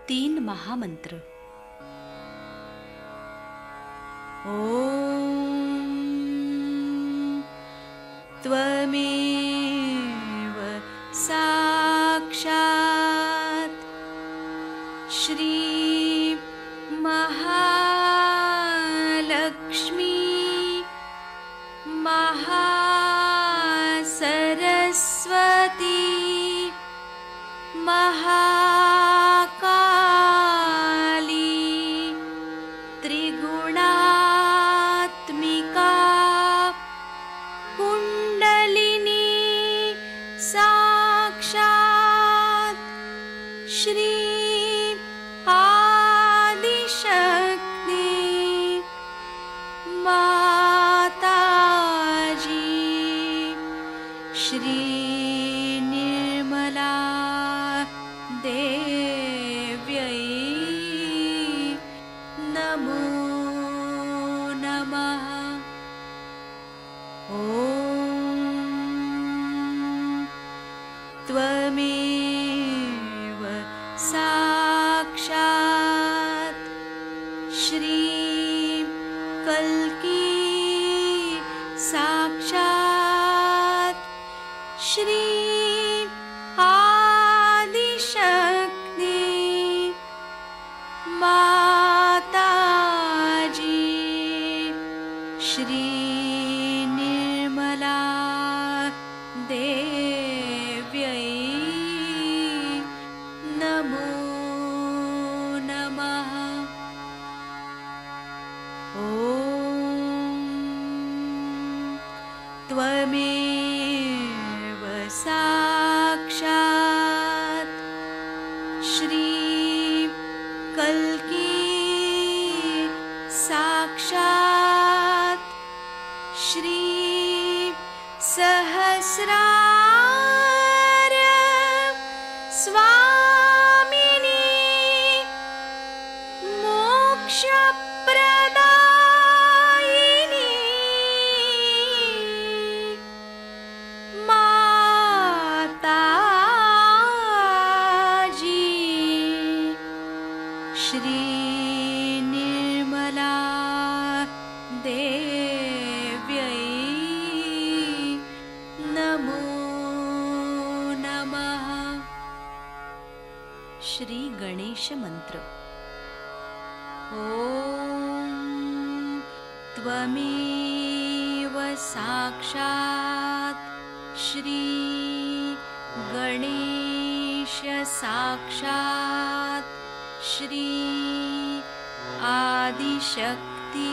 3 महामंत्र। ॐ त्वमेव साक्षात् श्री महालक्ष्मी महासरस्वती महाकाली त्रिगुणात्मिका कुंडलिनी साक्षात् श्री आदिशक्ति माताजी श्री निर्मला देव्यै नमो नमः। ॐ त्वमेव साक्षात् श्री कल्की साक्षात् श्री आदिशक्ति माताजी श्री निर्मला देव्यै नमो नमः। ॐ त्वमेव साक्षात् श्री कल्की साक्षात् श्री सहस्रार स्वामिनी मोक्षप्रदायिनी माताजी श्री निर्मला देव्यै नमो नमः। श्री गणेश मंत्र। ॐ त्वमेव साक्षात् श्री गणेश साक्षात् श्री आदिशक्ति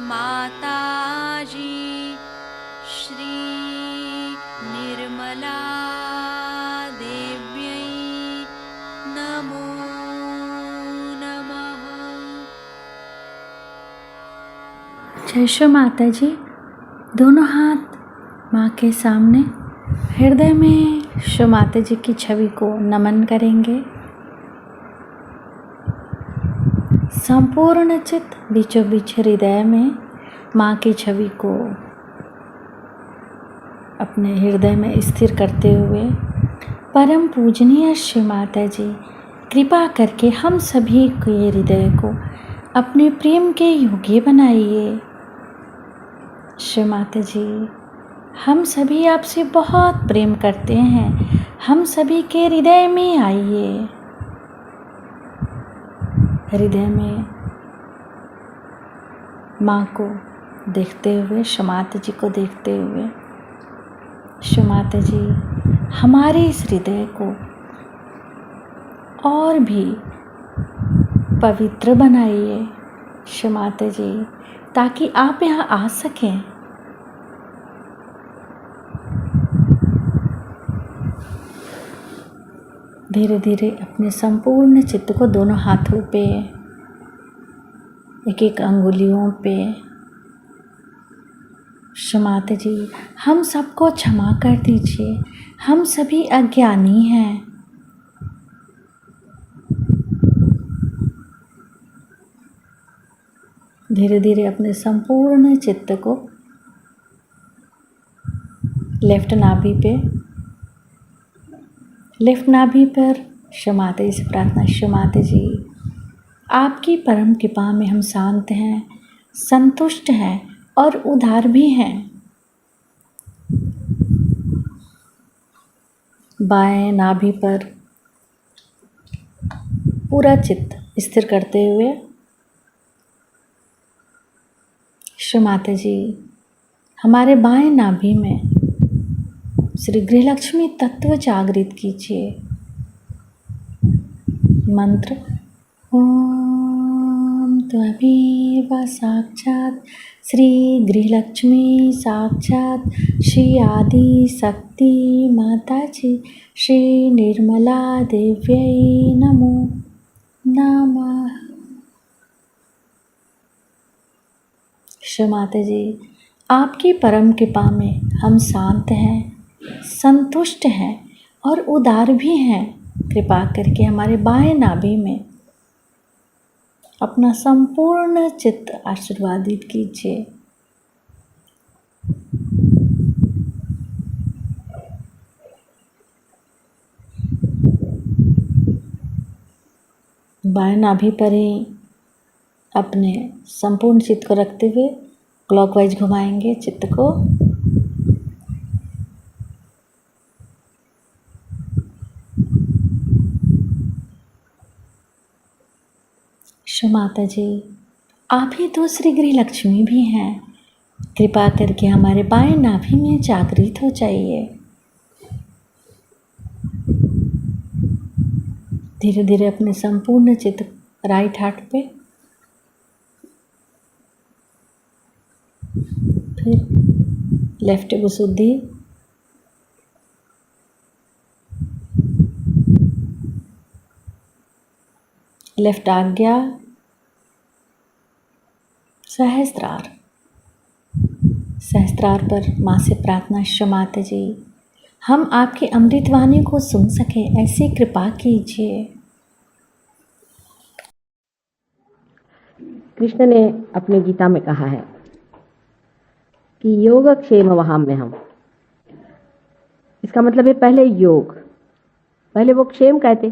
माताजी श्री निर्मला देव्यै नमो नमः। जय श्री माता जी। दोनों हाथ माँ के सामने हृदय में श्री माता जी की छवि को नमन करेंगे। संपूर्ण चित्त बीचों बीच हृदय में माँ की छवि को अपने हृदय में स्थिर करते हुए परम पूजनीय श्री माता जी कृपा करके हम सभी के हृदय को अपने प्रेम के योग्य बनाइए। श्री माता जी हम सभी आपसे बहुत प्रेम करते हैं, हम सभी के हृदय में आइए। हृदय में माँ को देखते हुए, श्री माता जी को देखते हुए, श्री माता जी हमारे इस हृदय को और भी पवित्र बनाइए श्री माता जी, ताकि आप यहाँ आ सकें। धीरे धीरे अपने संपूर्ण चित्त को दोनों हाथों पे, एक एक अंगुलियों पे, श्री माता जी हम सबको क्षमा कर दीजिए, हम सभी अज्ञानी हैं। धीरे धीरे अपने संपूर्ण चित्त को लेफ्ट नाभि पर क्षमाते से प्रार्थना। क्षमाते जी, आपकी परम कृपा में हम शांत हैं, संतुष्ट हैं और उदार भी हैं। बाएं नाभि पर पूरा चित्त स्थिर करते हुए क्षमाते जी, हमारे बाएं नाभि में श्री गृहलक्ष्मी तत्व जागृत कीजिए। मंत्र ओम त्वमेव साक्षात् श्री गृहलक्ष्मी साक्षात् श्री आदि शक्ति माता जी श्री निर्मला देव्यै नमो नमः। क्षमाते जी, आपकी परम कृपा में हम शांत हैं, संतुष्ट हैं और उदार भी हैं। कृपा करके हमारे बाएं नाभि में अपना संपूर्ण चित्त आशीर्वादित कीजिए। बाएं नाभि पर ही अपने संपूर्ण चित्त को रखते हुए क्लॉकवाइज घुमाएंगे चित्त को। माता जी, आप ही तो श्री गृहलक्ष्मी भी हैं। कृपा करके हमारे बाएं नाभि में जागृत हो जाइए। धीरे धीरे अपने संपूर्ण चित्त राइट हार्ट पे, फिर लेफ्ट गुसुद्धि, लेफ्ट आज्ञा, सहस्त्रार। सहस्त्रार पर माँ से प्रार्थना। क्षमाते जी, हम आपकी अमृतवाणी को सुन सके ऐसी कृपा कीजिए। कृष्ण ने अपने गीता में कहा है कि योग क्षेम वहाम्यहम्। इसका मतलब है पहले योग, पहले वो क्षेम कहते,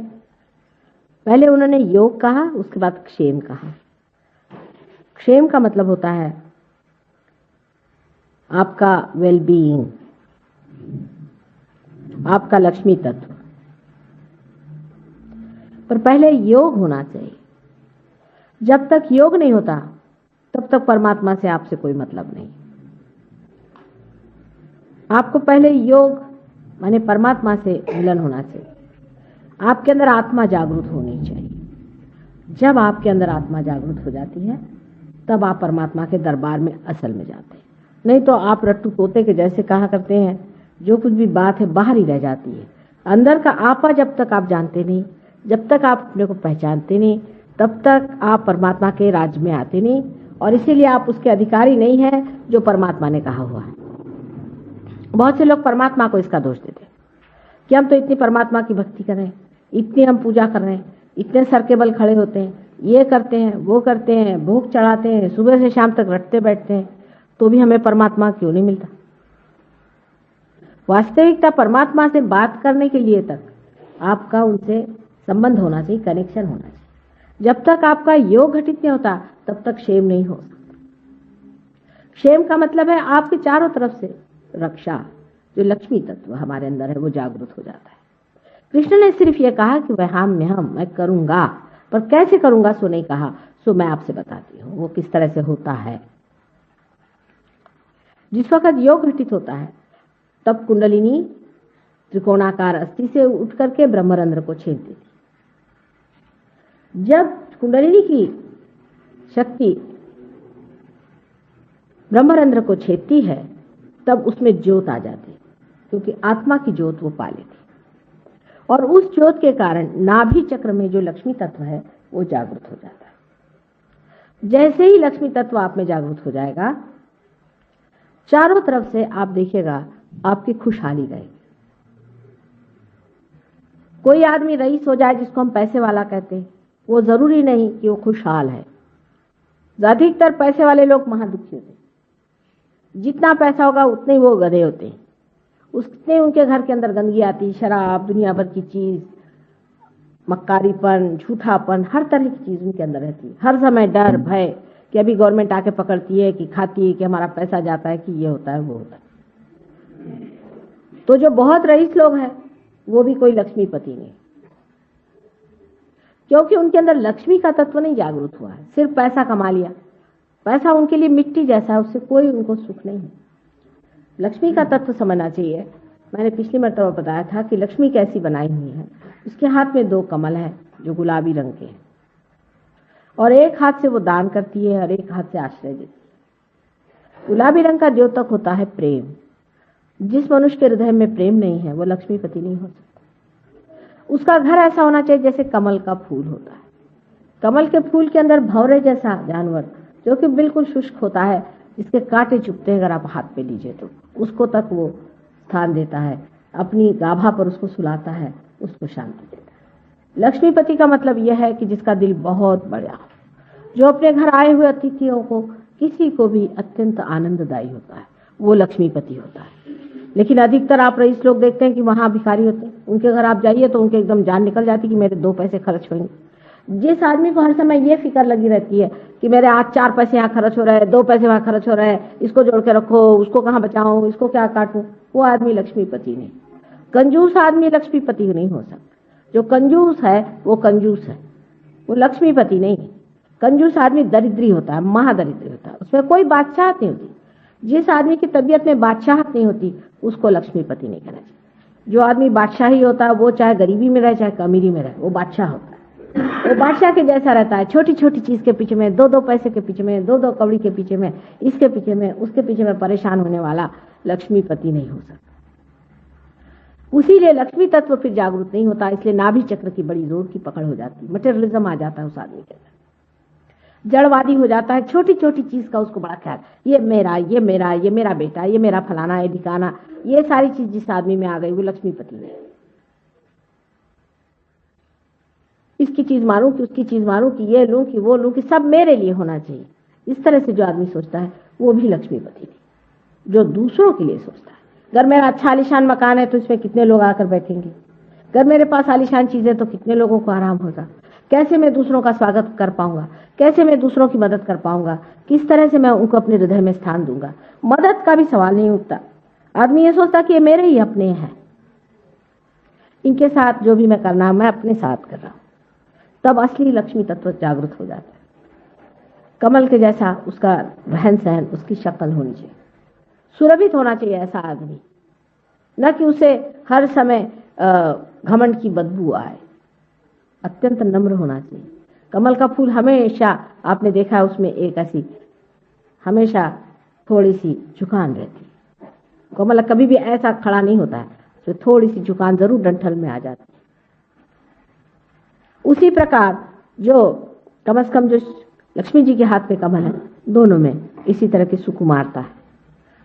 पहले उन्होंने योग कहा, उसके बाद क्षेम कहा। क्षेम का मतलब होता है आपका वेलबीइंग, आपका लक्ष्मी तत्व। पर पहले योग होना चाहिए। जब तक योग नहीं होता तब तक परमात्मा से आपसे कोई मतलब नहीं। आपको पहले योग माने परमात्मा से मिलन होना चाहिए। आपके अंदर आत्मा जागृत होनी चाहिए। जब आपके अंदर आत्मा जागृत हो जाती है तब आप परमात्मा के दरबार में असल में जाते हैं। नहीं तो आप रट्टू तोते के जैसे कहा करते हैं, जो कुछ भी बात है बाहर ही रह जाती है। अंदर का आपा जब तक आप जानते नहीं, जब तक आप अपने को पहचानते नहीं, तब तक आप परमात्मा के राज में आते नहीं, और इसीलिए आप उसके अधिकारी नहीं हैं जो परमात्मा ने कहा हुआ है। बहुत से लोग परमात्मा को इसका दोष देते हैं कि हम तो इतनी परमात्मा की भक्ति कर रहे हैं, इतनी हम पूजा कर रहे हैं, इतने सर के बल खड़े होते हैं, ये करते हैं, वो करते हैं, भोग चढ़ाते हैं, सुबह से शाम तक रटते बैठते हैं, तो भी हमें परमात्मा क्यों नहीं मिलता। वास्तविकता परमात्मा से बात करने के लिए तक आपका उनसे संबंध होना चाहिए, कनेक्शन होना चाहिए। जब तक आपका योग घटित नहीं होता तब तक क्षेम नहीं हो सकता। क्षेम का मतलब है आपके चारों तरफ से रक्षा, जो लक्ष्मी तत्व हमारे अंदर है वो जागृत हो जाता है। कृष्ण ने सिर्फ ये कहा कि वह हम मैं करूंगा, पर कैसे करूंगा सो नहीं कहा। सो मैं आपसे बताती हूँ वो किस तरह से होता है। जिस वक्त योग घटित होता है तब कुंडलिनी त्रिकोणाकार अस्थि से उठ करके ब्रह्मरंध्र को छेदती थी। जब कुंडलिनी की शक्ति ब्रह्मरंध्र को छेदती है तब उसमें ज्योत आ जाती है, क्योंकि आत्मा की ज्योत वो पा लेती, और उस ज्योत के कारण नाभि चक्र में जो लक्ष्मी तत्व है वो जागृत हो जाता है। जैसे ही लक्ष्मी तत्व आप में जागृत हो जाएगा, चारों तरफ से आप देखिएगा आपकी खुशहाली रहेगी। कोई आदमी रईस हो जाए जिसको हम पैसे वाला कहते हैं, वो जरूरी नहीं कि वो खुशहाल है। अधिकतर पैसे वाले लोग महादुखी होते हैं। जितना पैसा होगा उतने ही वो गधे होते हैं, उतने उनके घर के अंदर गंदगी आती, शराब, दुनिया भर की चीज, मक्कारीपन, झूठापन, हर तरह की चीज उनके अंदर रहती है। हर समय डर, भय कि अभी गवर्नमेंट आके पकड़ती है, कि खाती है, कि हमारा पैसा जाता है, कि ये होता है, वो होता है। तो जो बहुत रईस लोग हैं वो भी कोई लक्ष्मीपति नहीं, क्योंकि उनके अंदर लक्ष्मी का तत्व नहीं जागृत हुआ है। सिर्फ पैसा कमा लिया, पैसा उनके लिए मिट्टी जैसा है, उससे कोई उनको सुख नहीं है। लक्ष्मी का तत्व समझना चाहिए। मैंने पिछली मर्तबा बताया था कि लक्ष्मी कैसी बनाई हुई है। उसके हाथ में 2 कमल हैं जो गुलाबी रंग के हैं, और एक हाथ से वो दान करती है और एक हाथ से आश्रय देती है। गुलाबी रंग का द्योतक होता है प्रेम। जिस मनुष्य के हृदय में प्रेम नहीं है वो लक्ष्मीपति नहीं हो सकता। उसका घर ऐसा होना चाहिए जैसे कमल का फूल होता है। कमल के फूल के अंदर भंवरे जैसा जानवर जो कि बिल्कुल शुष्क होता है, जिसके कांटे चुभते हैं अगर आप हाथ पे लीजिए तो, उसको तक वो स्थान देता है, अपनी गाभा पर उसको सुलाता है, उसको शांति देता है। लक्ष्मीपति का मतलब यह है कि जिसका दिल बहुत बड़ा हो, जो अपने घर आए हुए अतिथियों को, किसी को भी अत्यंत आनंददायी होता है, वो लक्ष्मीपति होता है। लेकिन अधिकतर आप रईस लोग देखते हैं कि वहां भिखारी होते हैं, उनके घर आप जाइए तो उनके एकदम जान निकल जाती कि मेरे 2 पैसे खर्च होंगे। जिस आदमी को हर समय ये फिक्र लगी रहती है कि मेरे आज 4 पैसे यहाँ खर्च हो रहे हैं, 2 पैसे वहां खर्च हो रहे हैं, इसको जोड़ के रखो, उसको कहाँ बचाऊं, इसको क्या काटूं, वो आदमी लक्ष्मीपति नहीं। कंजूस आदमी लक्ष्मीपति नहीं हो सकता। जो कंजूस है वो कंजूस है, वो लक्ष्मीपति नहीं है। कंजूस आदमी दरिद्री होता है, महादरिद्री होता है, उसमें कोई बादशाहत नहीं होती। जिस आदमी की तबीयत में बादशाहत नहीं होती उसको लक्ष्मीपति नहीं कहना चाहिए। जो आदमी बादशाही होता है वो चाहे गरीबी में रहे चाहे अमीरी में रहे, वो बादशाह होता है। वो बादशाह के जैसा रहता है, छोटी छोटी चीज के पीछे में, 2-2 पैसे के पीछे में, 2-2 कौड़ी के पीछे में, इसके पीछे में, उसके पीछे में परेशान होने वाला लक्ष्मीपति नहीं हो सकता। उसीलिए लक्ष्मी तत्व फिर जागरूक नहीं होता, इसलिए नाभि चक्र की बड़ी जोर की पकड़ हो जाती है। मटेरियलिज्म आ जाता है उस आदमी के अंदर, जड़वादी हो जाता है। छोटी छोटी चीज का उसको बड़ा ख्याल, ये मेरा, ये मेरा, ये मेरा बेटा, ये मेरा फलाना, ये ठिकाना, ये सारी चीज जिस आदमी में आ गई वो लक्ष्मीपति नहीं। इसकी चीज मारूं कि उसकी चीज मारूं कि ये लूं कि वो लूं कि सब मेरे लिए होना चाहिए, इस तरह से जो आदमी सोचता है वो भी लक्ष्मीपति नहीं। जो दूसरों के लिए सोचता है, अगर मेरा अच्छा आलीशान मकान है तो इसमें कितने लोग आकर बैठेंगे, अगर मेरे पास आलीशान चीजें तो कितने लोगों को आराम होगा, कैसे मैं दूसरों का स्वागत कर पाऊंगा, कैसे मैं दूसरों की मदद कर पाऊंगा, किस तरह से मैं उनको अपने हृदय में स्थान दूंगा। मदद का भी सवाल नहीं उठता। आदमी ये सोचता कि ये मेरे ही अपने हैं, इनके साथ जो भी मैं करना है मैं अपने साथ कर रहा हूं। तब असली लक्ष्मी तत्व जागृत हो जाता है। कमल के जैसा उसका रहन सहन, उसकी शक्ल होनी चाहिए, सुरभित होना चाहिए ऐसा आदमी, न कि उसे हर समय घमंड की बदबू आए। अत्यंत नम्र होना चाहिए। कमल का फूल हमेशा आपने देखा है उसमें एक ऐसी हमेशा थोड़ी सी झुकान रहती है। कमल कभी भी ऐसा खड़ा नहीं होता है, तो थोड़ी सी झुकान जरूर डंठल में आ जाती है। उसी प्रकार जो कम से कम जो लक्ष्मी जी के हाथ में कमल है, दोनों में इसी तरह की सुकुमारता है।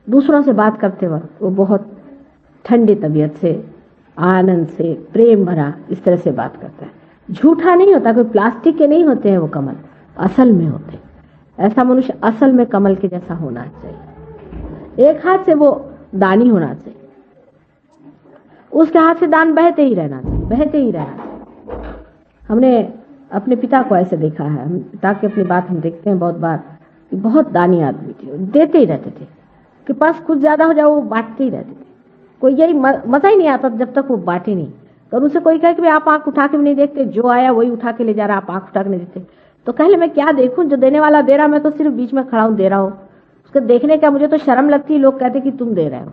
दूसरों से बात करते वक्त वो बहुत ठंडी तबीयत से, आनंद से, प्रेम भरा इस तरह से बात करता है। झूठा नहीं होता, कोई प्लास्टिक के नहीं होते हैं वो कमल, असल में होते हैं। ऐसा मनुष्य असल में कमल के जैसा होना चाहिए। एक हाथ से वो दानी होना चाहिए, उसके हाथ से दान बहते ही रहना चाहिए, बहते ही रहना चाहिए। हमने अपने पिता को ऐसे देखा है, हम पिता की अपनी बात हम देखते हैं बहुत बार, बहुत दानी आदमी थे, देते ही रहते थे, कि पास कुछ ज्यादा हो जाए वो बांटते ही रहते थे। कोई यही मजा ही नहीं आता जब तक वो बांटे नहीं। और उनसे कोई कहे कि आप आंख उठा के भी नहीं देखते, जो आया वही उठा के ले जा रहा, आप आंख उठा के नहीं देखते, तो कहले मैं क्या देखूं, जो देने वाला दे रहा, मैं तो सिर्फ बीच में खड़ा हूं, दे रहा हूं, उसको देखने का मुझे तो शर्म लगती है। लोग कहते कि तुम दे रहे हो।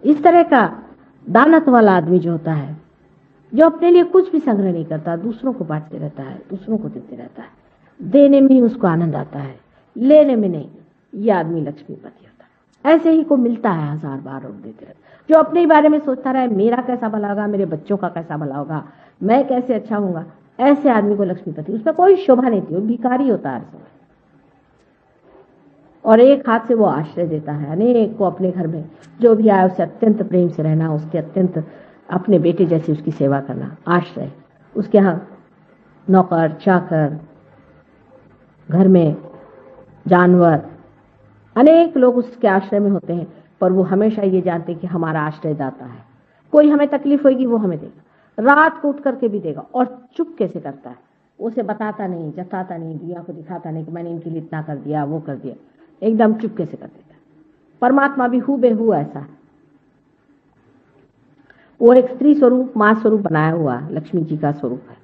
इस तरह का दानत वाला आदमी जो होता है, जो अपने लिए कुछ भी संग्रह नहीं करता, दूसरों को बांटते रहता है, दूसरों को देते रहता है, देने में ही उसको आनंद आता है, लेने में नहीं, ये आदमी लक्ष्मीपति होता है। ऐसे ही को मिलता है 1000 बार और देते रहता है। जो अपने ही बारे में सोचता रहे, मेरा कैसा भला होगा, मेरे बच्चों का कैसा भला होगा, मैं कैसे अच्छा होऊंगा, ऐसे आदमी को लक्ष्मीपति, उसमें कोई शोभा नहीं थी, वो भिखारी होता है हर समय। और एक हाथ से वो आश्रय देता है अनेक को, अपने घर में जो भी आया उससे अत्यंत प्रेम से रहना, उसके अत्यंत अपने बेटे जैसी उसकी सेवा करना, आश्रय। उसके यहाँ नौकर चाकर, घर में जानवर, अनेक लोग उसके आश्रय में होते हैं, पर वो हमेशा ये जानते कि हमारा आश्रय दाता है। कोई हमें तकलीफ होगी वो हमें देगा, रात को उठ करके भी देगा, और चुप कैसे करता है, उसे बताता नहीं, जताता नहीं, दुनिया को दिखाता नहीं कि मैंने इनके लिए इतना कर दिया, वो कर दिया, एकदम चुप कैसे कर देता है। परमात्मा भी हूबहू ऐसा है। वो एक स्त्री स्वरूप, मां स्वरूप बनाया हुआ लक्ष्मी जी का स्वरूप है,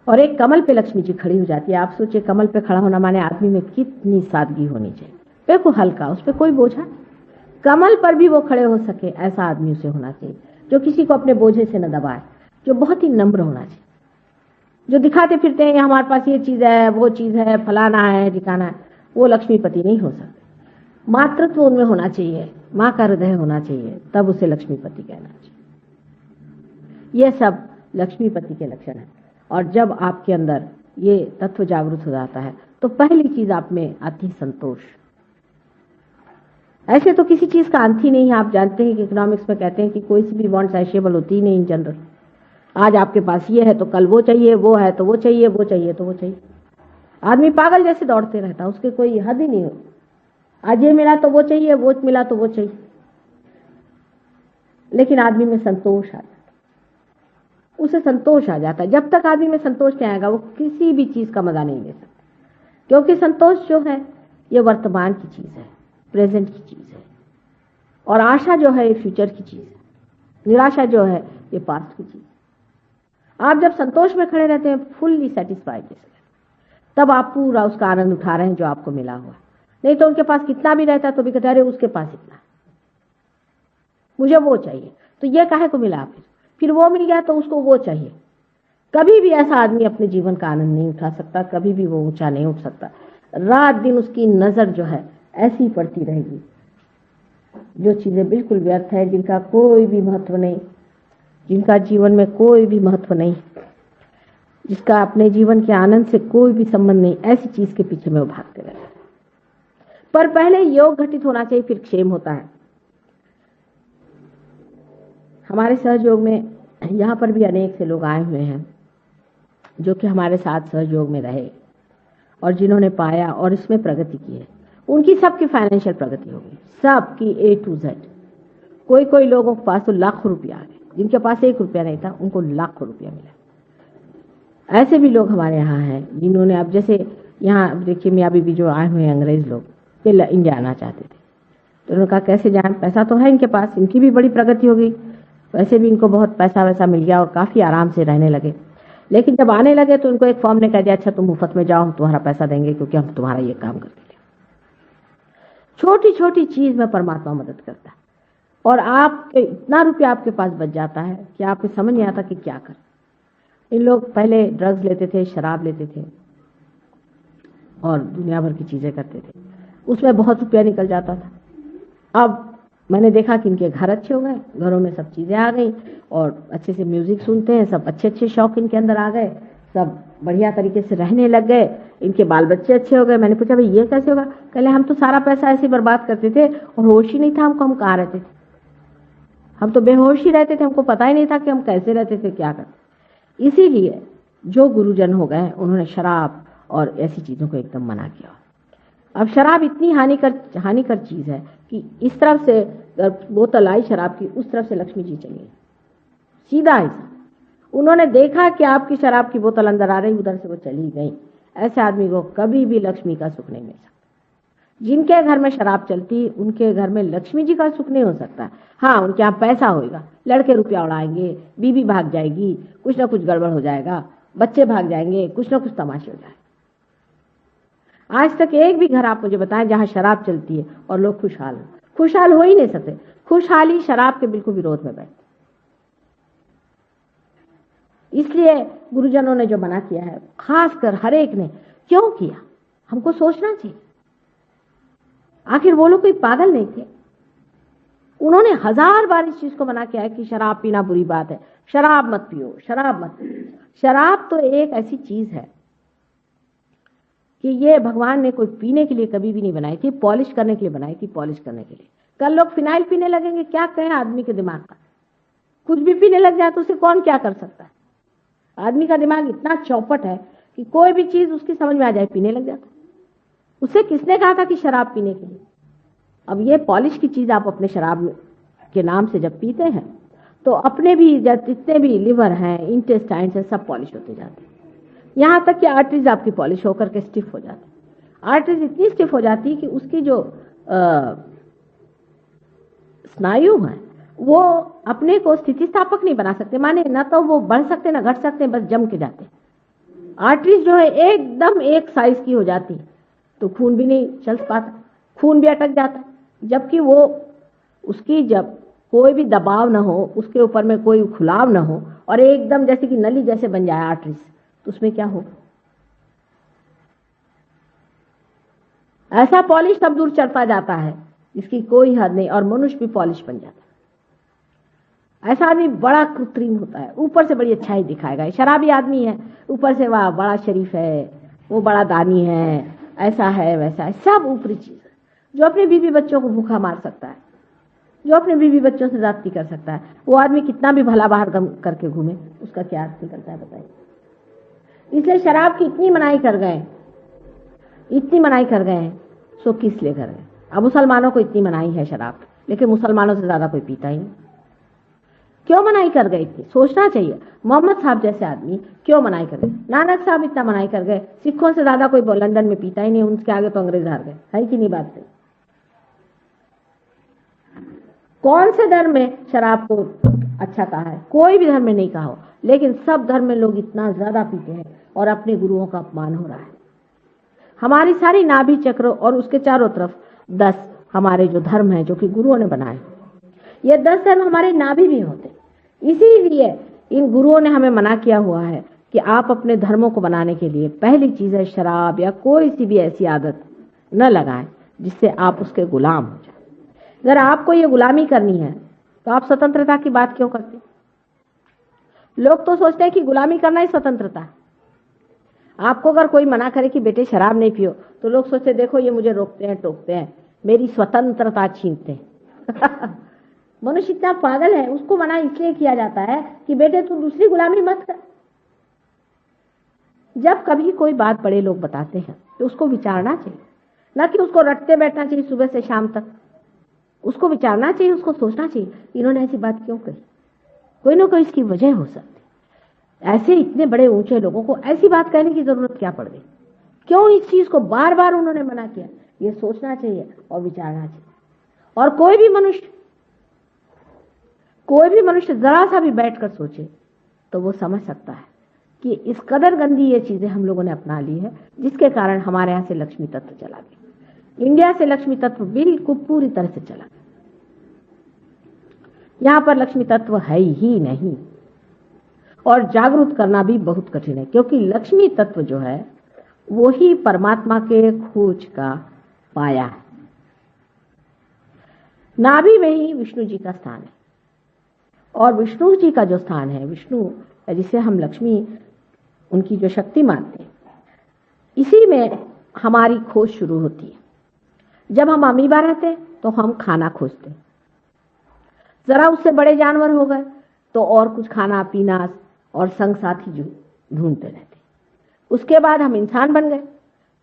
और एक कमल पे लक्ष्मी जी खड़ी हो जाती है। आप सोचिए, कमल पे खड़ा होना माने आदमी में कितनी सादगी होनी चाहिए, बिल्कुल हल्का, उस पर कोई बोझा, कमल पर भी वो खड़े हो सके ऐसा आदमी उसे होना चाहिए, जो किसी को अपने बोझे से न दबाए, जो बहुत ही नम्र होना चाहिए। जो दिखाते फिरते हैं हमारे पास ये चीज है, वो चीज है, फलाना है, ठिकाना है, वो लक्ष्मीपति नहीं हो सकते। मातृत्व उनमें होना चाहिए, माँ का हृदय होना चाहिए, तब उसे लक्ष्मीपति कहना चाहिए। ये सब लक्ष्मीपति के लक्षण है। और जब आपके अंदर ये तत्व जागृत हो जाता है तो पहली चीज आप में आती है संतोष। ऐसे तो किसी चीज का अंत ही नहीं है। आप जानते हैं कि इकोनॉमिक्स में कहते हैं कि कोई सी भी वांट सैशिएबल होती ही नहीं इन जनरल। आज आपके पास ये है तो कल वो चाहिए, वो है तो वो चाहिए, वो चाहिए तो वो चाहिए। आदमी पागल जैसे दौड़ते रहता है, उसके कोई हद ही नहीं हो। आज ये मिला तो वो चाहिए, वो मिला तो वो चाहिए, लेकिन आदमी में संतोष आ जाता, उसे संतोष आ जाता है। जब तक आदमी में संतोष नहीं आएगा वो किसी भी चीज का मजा नहीं ले सकता, क्योंकि संतोष जो है ये वर्तमान की चीज है, प्रेजेंट की चीज है, और आशा जो है ये फ्यूचर की चीज है, निराशा जो है ये पास्ट की चीज है। आप जब संतोष में खड़े रहते हैं, फुल्ली सेटिस्फाइड जैसे, तब आप पूरा उसका आनंद उठा रहे हैं जो आपको मिला हुआ। नहीं तो उनके पास कितना भी रहता है तो भी कहते अरे उसके पास इतना, मुझे वो चाहिए, तो ये काहे को मिला, फिर वो मिल गया तो उसको वो चाहिए। कभी भी ऐसा आदमी अपने जीवन का आनंद नहीं उठा सकता, कभी भी वो ऊंचा नहीं उठ सकता। रात दिन उसकी नजर जो है ऐसी पड़ती रहेगी, जो चीजें बिल्कुल व्यर्थ है, जिनका कोई भी महत्व नहीं, जिनका जीवन में कोई भी महत्व नहीं, जिसका अपने जीवन के आनंद से कोई भी संबंध नहीं, ऐसी चीज के पीछे में वो भागते रहते हैं। पर पहले योग घटित होना चाहिए, फिर क्षेम होता है। हमारे सहयोग में यहाँ पर भी अनेक से लोग आए हुए हैं जो कि हमारे साथ सहयोग में रहे और जिन्होंने पाया और इसमें प्रगति की है। उनकी सबकी फाइनेंशियल प्रगति हो गई, सबकी A to Z। कोई कोई लोगों के पास तो लाखों रुपया आ गए, जिनके पास 1 रुपया नहीं था उनको लाखों रुपया मिला। ऐसे भी लोग हमारे यहाँ हैं जिन्होंने, अब जैसे यहाँ देखिए मियाँ बीबी जो आए हुए हैं अंग्रेज लोग, ये इंडिया आना चाहते थे, तो उन्होंने कहा कैसे जाएं, पैसा तो है इनके पास, इनकी भी बड़ी प्रगति हो गई, वैसे भी इनको बहुत पैसा वैसा मिल गया और काफी आराम से रहने लगे। लेकिन जब आने लगे तो उनको एक फॉर्म ने कह दिया अच्छा तुम मुफ्त में जाओ, हम तुम्हारा पैसा देंगे क्योंकि हम तुम्हारा ये काम करते थे। छोटी छोटी चीज में परमात्मा मदद करता है, और आपके इतना रुपया आपके पास बच जाता है कि आपको समझ नहीं आता कि क्या कर। इन लोग पहले ड्रग्स लेते थे, शराब लेते थे और दुनिया भर की चीजें करते थे, उसमें बहुत रुपया निकल जाता था। अब मैंने देखा कि इनके घर अच्छे हो गए, घरों में सब चीजें आ गई और अच्छे से म्यूजिक सुनते हैं, सब अच्छे अच्छे शौक इनके अंदर आ गए, सब बढ़िया तरीके से रहने लग गए, इनके बाल बच्चे अच्छे हो गए। मैंने पूछा भाई ये कैसे होगा? कहले हम तो सारा पैसा ऐसे बर्बाद करते थे और होश ही नहीं था हमको, हम कहाँ रहते थे, हम तो बेहोश ही रहते थे, हमको पता ही नहीं था कि हम कैसे रहते थे, क्या करते। इसीलिए जो गुरुजन हो गए उन्होंने शराब और ऐसी चीजों को एकदम मना किया। अब शराब इतनी हानिकर चीज है कि इस तरफ से बोतल आई शराब की, उस तरफ से लक्ष्मी जी चली, सीधा ऐसा। उन्होंने देखा कि आपकी शराब की बोतल अंदर आ रही, उधर से वो चली गई। ऐसे आदमी को कभी भी लक्ष्मी का सुख नहीं मिल सकता। जिनके घर में शराब चलती उनके घर में लक्ष्मी जी का सुख नहीं हो सकता। हाँ, उनके यहाँ पैसा होगा, लड़के रुपया उड़ाएंगे, बीबी भाग जाएगी, कुछ ना कुछ गड़बड़ हो जाएगा, बच्चे भाग जाएंगे, कुछ ना कुछ तमाशे हो जाए। आज तक एक भी घर आप मुझे बताएं जहां शराब चलती है और लोग खुशहाल हो ही नहीं सकते। खुशहाली शराब के बिल्कुल विरोध में बैठते। इसलिए गुरुजनों ने जो मना किया है, खासकर हर एक ने क्यों किया, हमको सोचना चाहिए। आखिर वो लोग कोई पागल नहीं थे। उन्होंने 1000 बार इस चीज को मना किया है कि शराब पीना बुरी बात है, शराब मत पियो, शराब मत पियो। शराब तो एक ऐसी चीज है कि ये भगवान ने कोई पीने के लिए कभी भी नहीं बनाई थी, पॉलिश करने के लिए बनाई थी, पॉलिश करने के लिए। कल लोग फिनाइल पीने लगेंगे, क्या कहें आदमी के दिमाग का? कुछ भी पीने लग जाए तो उसे कौन क्या कर सकता है? आदमी का दिमाग इतना चौपट है कि कोई भी चीज उसकी समझ में आ जाए पीने लग जाता। उसे किसने कहा था कि शराब पीने के लिए? अब ये पॉलिश की चीज आप अपने शराब के नाम से जब पीते हैं तो अपने भी जितने भी लिवर हैं, इंटेस्टाइन्स हैं, सब पॉलिश होते जाते हैं। यहाँ तक कि आर्टरीज आपकी पॉलिश होकर के स्टिफ हो जाती है। आर्टरीज इतनी स्टिफ हो जाती है कि उसकी जो स्नायु है वो अपने को स्थितिस्थापक नहीं बना सकते, माने ना तो वो बढ़ सकते ना घट सकते, बस जम के जाते। आर्टरीज जो है एकदम एक साइज की हो जाती, तो खून भी नहीं चल पाता, खून भी अटक जाता, जबकि वो उसकी जब कोई भी दबाव ना हो, उसके ऊपर में कोई खुलाव ना हो और एकदम जैसे कि नली जैसे बन जाए आर्टरीज, तो उसमें क्या हो? ऐसा पॉलिश तब दूर चढ़ता जाता है इसकी कोई हद नहीं, और मनुष्य भी पॉलिश बन जाता है। ऐसा आदमी बड़ा कृत्रिम होता है, ऊपर से बड़ी अच्छाई दिखाएगा। शराबी आदमी है, ऊपर से वाह बड़ा शरीफ है, वो बड़ा दानी है, ऐसा है वैसा है, सब ऊपरी चीज है। जो अपने बीवी बच्चों को भूखा मार सकता है, जो अपने बीवी बच्चों से जाती कर सकता है, वो आदमी कितना भी भला बाहर गम करके घूमे, उसका क्या अर्थ निकलता है बताइए। इसलिए शराब की इतनी मनाही कर गए, इतनी मनाही कर गए हैं, सो किस लिए कर गए? अब मुसलमानों को इतनी मनाही है शराब, लेकिन मुसलमानों से ज्यादा कोई पीता ही नहीं। क्यों मनाही कर गए इतनी? सोचना चाहिए। मोहम्मद साहब जैसे आदमी क्यों मनाही कर गए? नानक साहब इतना मनाही कर गए, सिखों से ज्यादा कोई लंदन में पीता ही नहीं, उनके आगे तो अंग्रेज हार गए, है कि नहीं बात से? कौन से धर्म में शराब को अच्छा कहा है? कोई भी धर्म में नहीं कहा हो, लेकिन सब धर्म में लोग इतना ज्यादा पीते हैं और अपने गुरुओं का अपमान हो रहा है। हमारी सारी नाभि चक्र और उसके चारों तरफ 10 हमारे जो धर्म हैं जो कि गुरुओं ने बनाए, ये 10 धर्म हमारे नाभि भी होते। इसीलिए इन गुरुओं ने हमें मना किया हुआ है कि आप अपने धर्मों को बनाने के लिए पहली चीज है शराब या कोई सी भी ऐसी आदत न लगाएं जिससे आप उसके गुलाम हो जाए। अगर आपको ये गुलामी करनी है तो आप स्वतंत्रता की बात क्यों करते? लोग तो सोचते हैं कि गुलामी करना ही स्वतंत्रता है। आपको अगर कोई मना करे कि बेटे शराब नहीं पियो, तो लोग सोचते देखो ये मुझे रोकते हैं, टोकते हैं, मेरी स्वतंत्रता छीनते हैं। मनुष्य इतना पागल है, उसको मना इसलिए किया जाता है कि बेटे तू दूसरी गुलामी मत कर। जब कभी कोई बात बड़े लोग बताते हैं तो उसको विचारना चाहिए, ना कि उसको रटते बैठना चाहिए सुबह से शाम तक। उसको विचारना चाहिए, उसको सोचना चाहिए इन्होंने ऐसी बात क्यों कही, कोई ना कोई इसकी वजह हो सकती। ऐसे इतने बड़े ऊंचे लोगों को ऐसी बात कहने की जरूरत क्या पड़ गई? क्यों इस चीज को बार बार उन्होंने मना किया? ये सोचना चाहिए और विचारना चाहिए। और कोई भी मनुष्य जरा सा भी बैठकर सोचे तो वो समझ सकता है कि इस कदर गंदी ये चीजें हम लोगों ने अपना ली है, जिसके कारण हमारे यहाँ से लक्ष्मी तत्व चला गया। इंडिया से लक्ष्मी तत्व बिल्कुल पूरी तरह से चला गया। यहाँ पर लक्ष्मी तत्व है ही नहीं, और जागरूक करना भी बहुत कठिन है, क्योंकि लक्ष्मी तत्व जो है वो ही परमात्मा के खोज का पाया है। नाभि में ही विष्णु जी का स्थान है, और विष्णु जी का जो स्थान है, विष्णु जिसे हम लक्ष्मी उनकी जो शक्ति मानते हैं, इसी में हमारी खोज शुरू होती है। जब हम अमीबा रहते हैं तो हम खाना खोजते हैं, जरा उससे बड़े जानवर हो गए तो और कुछ खाना पीना और संग साथी ढूंढते रहते हैं। उसके बाद हम इंसान बन गए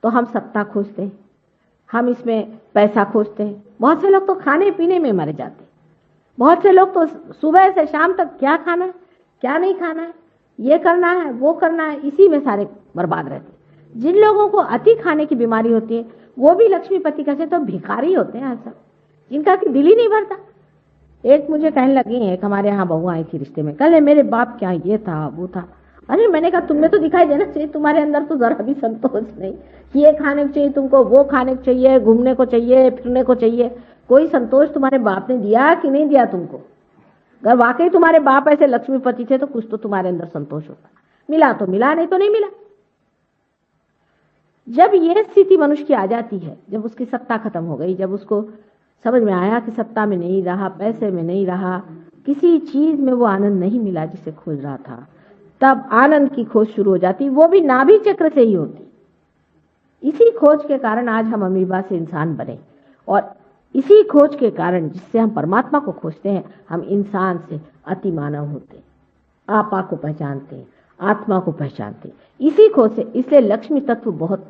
तो हम सत्ता खोजते हैं, हम इसमें पैसा खोजते हैं। बहुत से लोग तो खाने पीने में मरे जाते हैं। बहुत से लोग तो सुबह से शाम तक क्या खाना है, क्या नहीं खाना है, ये करना है, वो करना है, इसी में सारे बर्बाद रहते हैं। जिन लोगों को अति खाने की बीमारी होती है वो भी लक्ष्मीपति कैसे तो भिखारी होते हैं, ऐसा जिनका कि दिल ही नहीं भरता। एक मुझे कहने लगी, एक हमारे यहाँ बहू आई थी रिश्ते में, कल मेरे बाप क्या ये था वो था। अरे मैंने कहा तुम्हें तो दिखाई देना चाहिए, तुम्हारे अंदर तो जरा भी संतोष नहीं। ये खाने को चाहिए तुमको, वो खाने को चाहिए, घूमने को चाहिए, फिरने को चाहिए। कोई संतोष तुम्हारे बाप ने दिया कि नहीं दिया तुमको? अगर वाकई तुम्हारे बाप ऐसे लक्ष्मीपति थे तो कुछ तो तुम्हारे अंदर संतोष होता। मिला तो मिला, नहीं तो नहीं मिला। जब ये स्थिति मनुष्य की आ जाती है, जब उसकी सत्ता खत्म हो गई, जब उसको समझ में आया कि सत्ता में नहीं रहा, पैसे में नहीं रहा, किसी चीज में वो आनंद नहीं मिला जिसे खोज रहा था, तब आनंद की खोज शुरू हो जाती। वो भी नाभि चक्र से ही होती। इसी खोज के कारण आज हम अमीबा से इंसान बने, और इसी खोज के कारण जिससे हम परमात्मा को खोजते हैं, हम इंसान से अति मानव होते हैं, आपा को पहचानते हैं, आत्मा को पहचानते हैं, इसी खोज से। इसलिए लक्ष्मी तत्व बहुत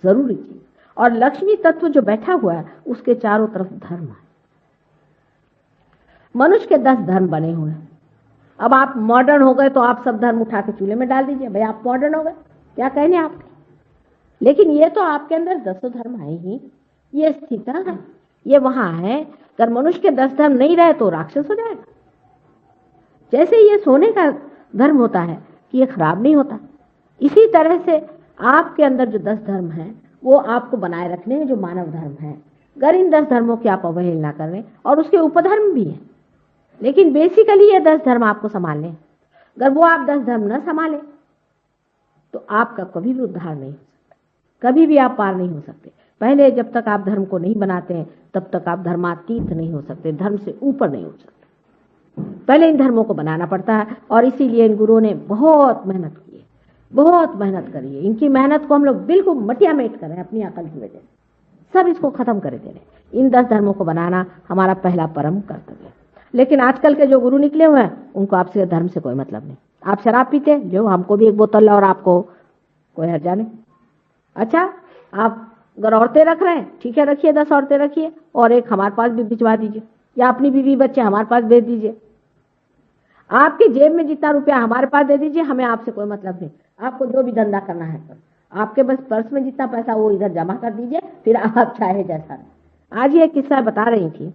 जरूरी चीज, और लक्ष्मी तत्व जो बैठा हुआ है उसके चारों तरफ धर्म है। मनुष्य के 10 धर्म बने हुए हैं, अब आप मॉडर्न हो गए तो आप सब धर्म उठा के चूल्हे में डाल दीजिए, भाई आप मॉडर्न हो गए, क्या कहने आपके। लेकिन ये तो आपके अंदर 10 धर्म है ही, ये स्थित है, ये वहां है। अगर मनुष्य के 10 धर्म नहीं रहे तो राक्षस हो जाएगा। जैसे ये सोने का धर्म होता है कि ये खराब नहीं होता, इसी तरह से आपके अंदर जो 10 धर्म है वो आपको बनाए रखने हैं, जो मानव धर्म है। अगर इन 10 धर्मों की आप अवहेलना कर रहे हैं, और उसके उपधर्म भी हैं, लेकिन बेसिकली ये 10 धर्म आपको संभालने हैं। अगर वो आप 10 धर्म न संभाले तो आपका कभी भी उद्धार नहीं हो सकता, कभी भी आप पार नहीं हो सकते। पहले जब तक आप धर्म को नहीं बनाते हैं तब तक आप धर्मातीत नहीं हो सकते, धर्म से ऊपर नहीं उठ सकते। पहले इन धर्मों को बनाना पड़ता है, और इसीलिए इन गुरुओं ने बहुत मेहनत की है, बहुत मेहनत करी है। इनकी मेहनत को हम लोग बिल्कुल मटिया मेट करें अपनी अकल की वजह से, सब इसको खत्म कर दे रहे। इन 10 धर्मों को बनाना हमारा पहला परम कर्तव्य है। लेकिन आजकल के जो गुरु निकले हुए हैं उनको आपसे धर्म से कोई मतलब नहीं। आप शराब पीते, जो हमको भी एक बोतल और आपको कोई हर्जा नहीं। अच्छा, आप अगर औरतें रख रहे हैं, ठीक है रखिए, 10 औरतें रखिए, और एक हमारे पास भी भिजवा दीजिए, या अपनी बीवी बच्चे हमारे पास भेज दीजिए। आपकी जेब में जितना रुपया हमारे पास दे दीजिए, हमें आपसे कोई मतलब नहीं। आपको जो भी धंधा करना है तो आपके बस पर्स में जितना पैसा वो इधर जमा कर दीजिए, फिर आप चाहे जैसा। आज ये किस्सा बता रही थी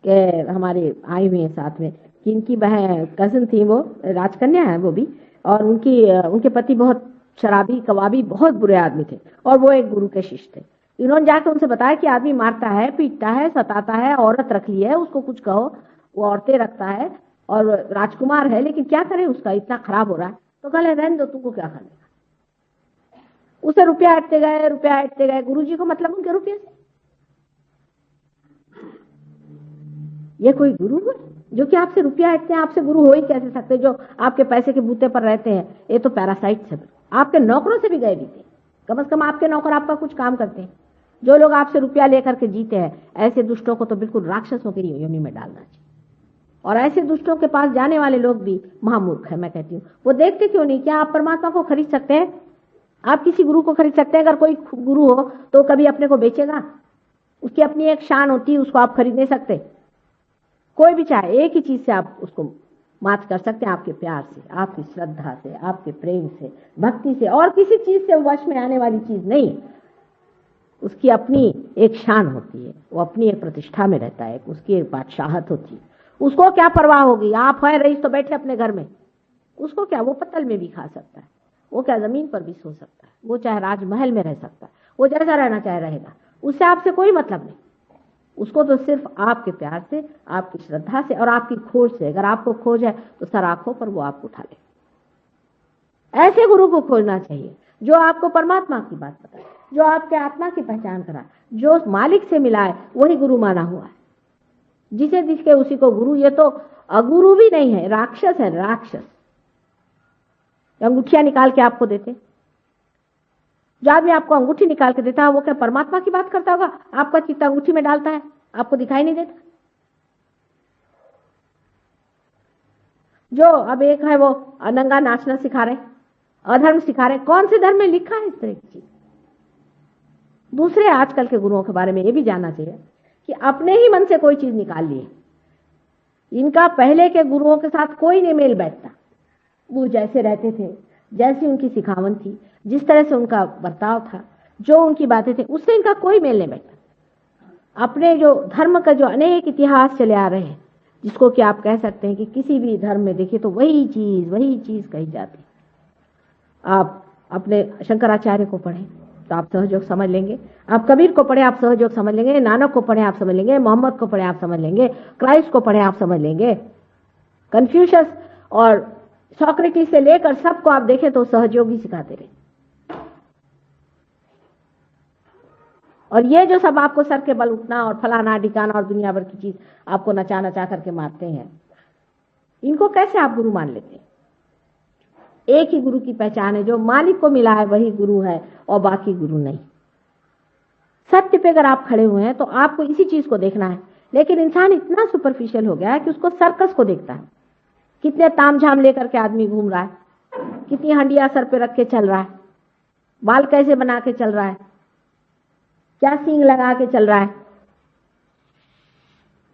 कि हमारे आई हुई है साथ में कि इनकी बहन कजिन थी, वो राजकन्या है वो भी, और उनके पति बहुत शराबी कबाबी बहुत बुरे आदमी थे, और वो एक गुरु के शिष्य थे। इन्होंने जाकर उनसे बताया कि आदमी मारता है, पीटता है, सताता है, औरत रख ली है, उसको कुछ कहो, वो औरतें रखता है और राजकुमार है, लेकिन क्या करें, उसका इतना खराब हो रहा है। तो कहले रहने दो, तुमको क्या करने का। उसे रुपया हटते गए, गुरुजी को मतलब उनके रुपये से। ये कोई गुरु है जो कि आपसे रुपया हटते हैं? आपसे गुरु हो ही कैसे सकते जो आपके पैसे के बूते पर रहते हैं? ये तो पैरासाइट है। आपके नौकरों से भी गए बीते, कम से कम आपके नौकर आपका कुछ काम करते हैं। जो लोग आपसे रुपया लेकर के जीते हैं, ऐसे दुष्टों को तो बिल्कुल राक्षसों की योनि में डालना चाहिए। और ऐसे दुष्टों के पास जाने वाले लोग भी महामूर्ख है, मैं कहती हूँ। वो देखते क्यों नहीं? क्या आप परमात्मा को खरीद सकते हैं? आप किसी गुरु को खरीद सकते हैं? अगर कोई गुरु हो तो कभी अपने को बेचेगा? उसकी अपनी एक शान होती है, उसको आप खरीद नहीं सकते। कोई भी चाहे, एक ही चीज से आप उसको मात कर सकते हैं, आपके प्यार से, आपकी श्रद्धा से, आपके प्रेम से, भक्ति से, और किसी चीज से वश में आने वाली चीज नहीं। उसकी अपनी एक शान होती है, वो अपनी एक प्रतिष्ठा में रहता है, उसकी एक बादशाहत होती है। उसको क्या परवाह होगी? आप है रईस तो बैठे अपने घर में, उसको क्या? वो पत्तल में भी खा सकता है, वो क्या जमीन पर भी सो सकता है, वो चाहे राजमहल में रह सकता है, वो जैसा रहना चाहे रहेगा, उससे आपसे कोई मतलब नहीं। उसको तो सिर्फ आपके प्यार से, आपकी श्रद्धा से और आपकी खोज से। अगर आपको खोज है तो सर आंखों पर वो आपको उठा ले। ऐसे गुरु को खोजना चाहिए जो आपको परमात्मा की बात बताए, जो आपके आत्मा की पहचान कराए, जो मालिक से मिलाए, वही गुरु माना हुआ है। जिसे दिखे उसी को गुरु। ये तो अगुरु भी नहीं है, राक्षस है, राक्षस। अंगूठियां निकाल के आपको देते, जो आदमी आपको अंगूठी निकाल के देता है वो क्या परमात्मा की बात करता होगा? आपका चित्त अंगूठी में डालता है, आपको दिखाई नहीं देता। जो अब एक है वो नंगा नाचना सिखा रहे, अधर्म सिखा रहे। कौन से धर्म में लिखा है इस तरह की चीज? दूसरे आजकल के गुरुओं के बारे में ये भी जानना चाहिए कि अपने ही मन से कोई चीज निकाल लिए। इनका पहले के गुरुओं के साथ कोई नहीं मेल बैठता। वो जैसे रहते थे, जैसी उनकी सिखावन थी, जिस तरह से उनका बर्ताव था, जो उनकी बातें थी, उससे इनका कोई मेल नहीं बैठता। अपने जो धर्म का जो अनेक इतिहास चले आ रहे हैं, जिसको कि आप कह सकते हैं कि किसी भी धर्म में देखिए तो वही चीज कही जाती। आप अपने शंकराचार्य को पढ़ें तो आप सहयोग समझ लेंगे, आप कबीर को पढ़े आप सहयोग समझ लेंगे, नानक को पढ़े आप समझ लेंगे, मोहम्मद को पढ़े आप समझ लेंगे, क्राइस्ट को पढ़े आप समझ लेंगे, कन्फ्यूशस और सोक्रेटिस से लेकर सबको आप देखें तो सहयोग ही सिखाते रहे। और ये जो सब आपको सर के बल उठना और फलाना ढिकाना और दुनिया भर की चीज आपको नचा नचा करके मारते हैं, इनको कैसे आप गुरु मान लेते हैं? एक ही गुरु की पहचान है, जो मालिक को मिला है वही गुरु है और बाकी गुरु नहीं। सत्य पे अगर आप खड़े हुए हैं तो आपको इसी चीज को देखना है। लेकिन इंसान इतना सुपरफिशियल हो गया है कि उसको सर्कस को देखता है। कितने तामझाम लेकर के आदमी घूम रहा है, कितनी हंडिया सर पे रख के चल रहा है, बाल कैसे बना के चल रहा है, क्या सींग लगा के चल रहा है,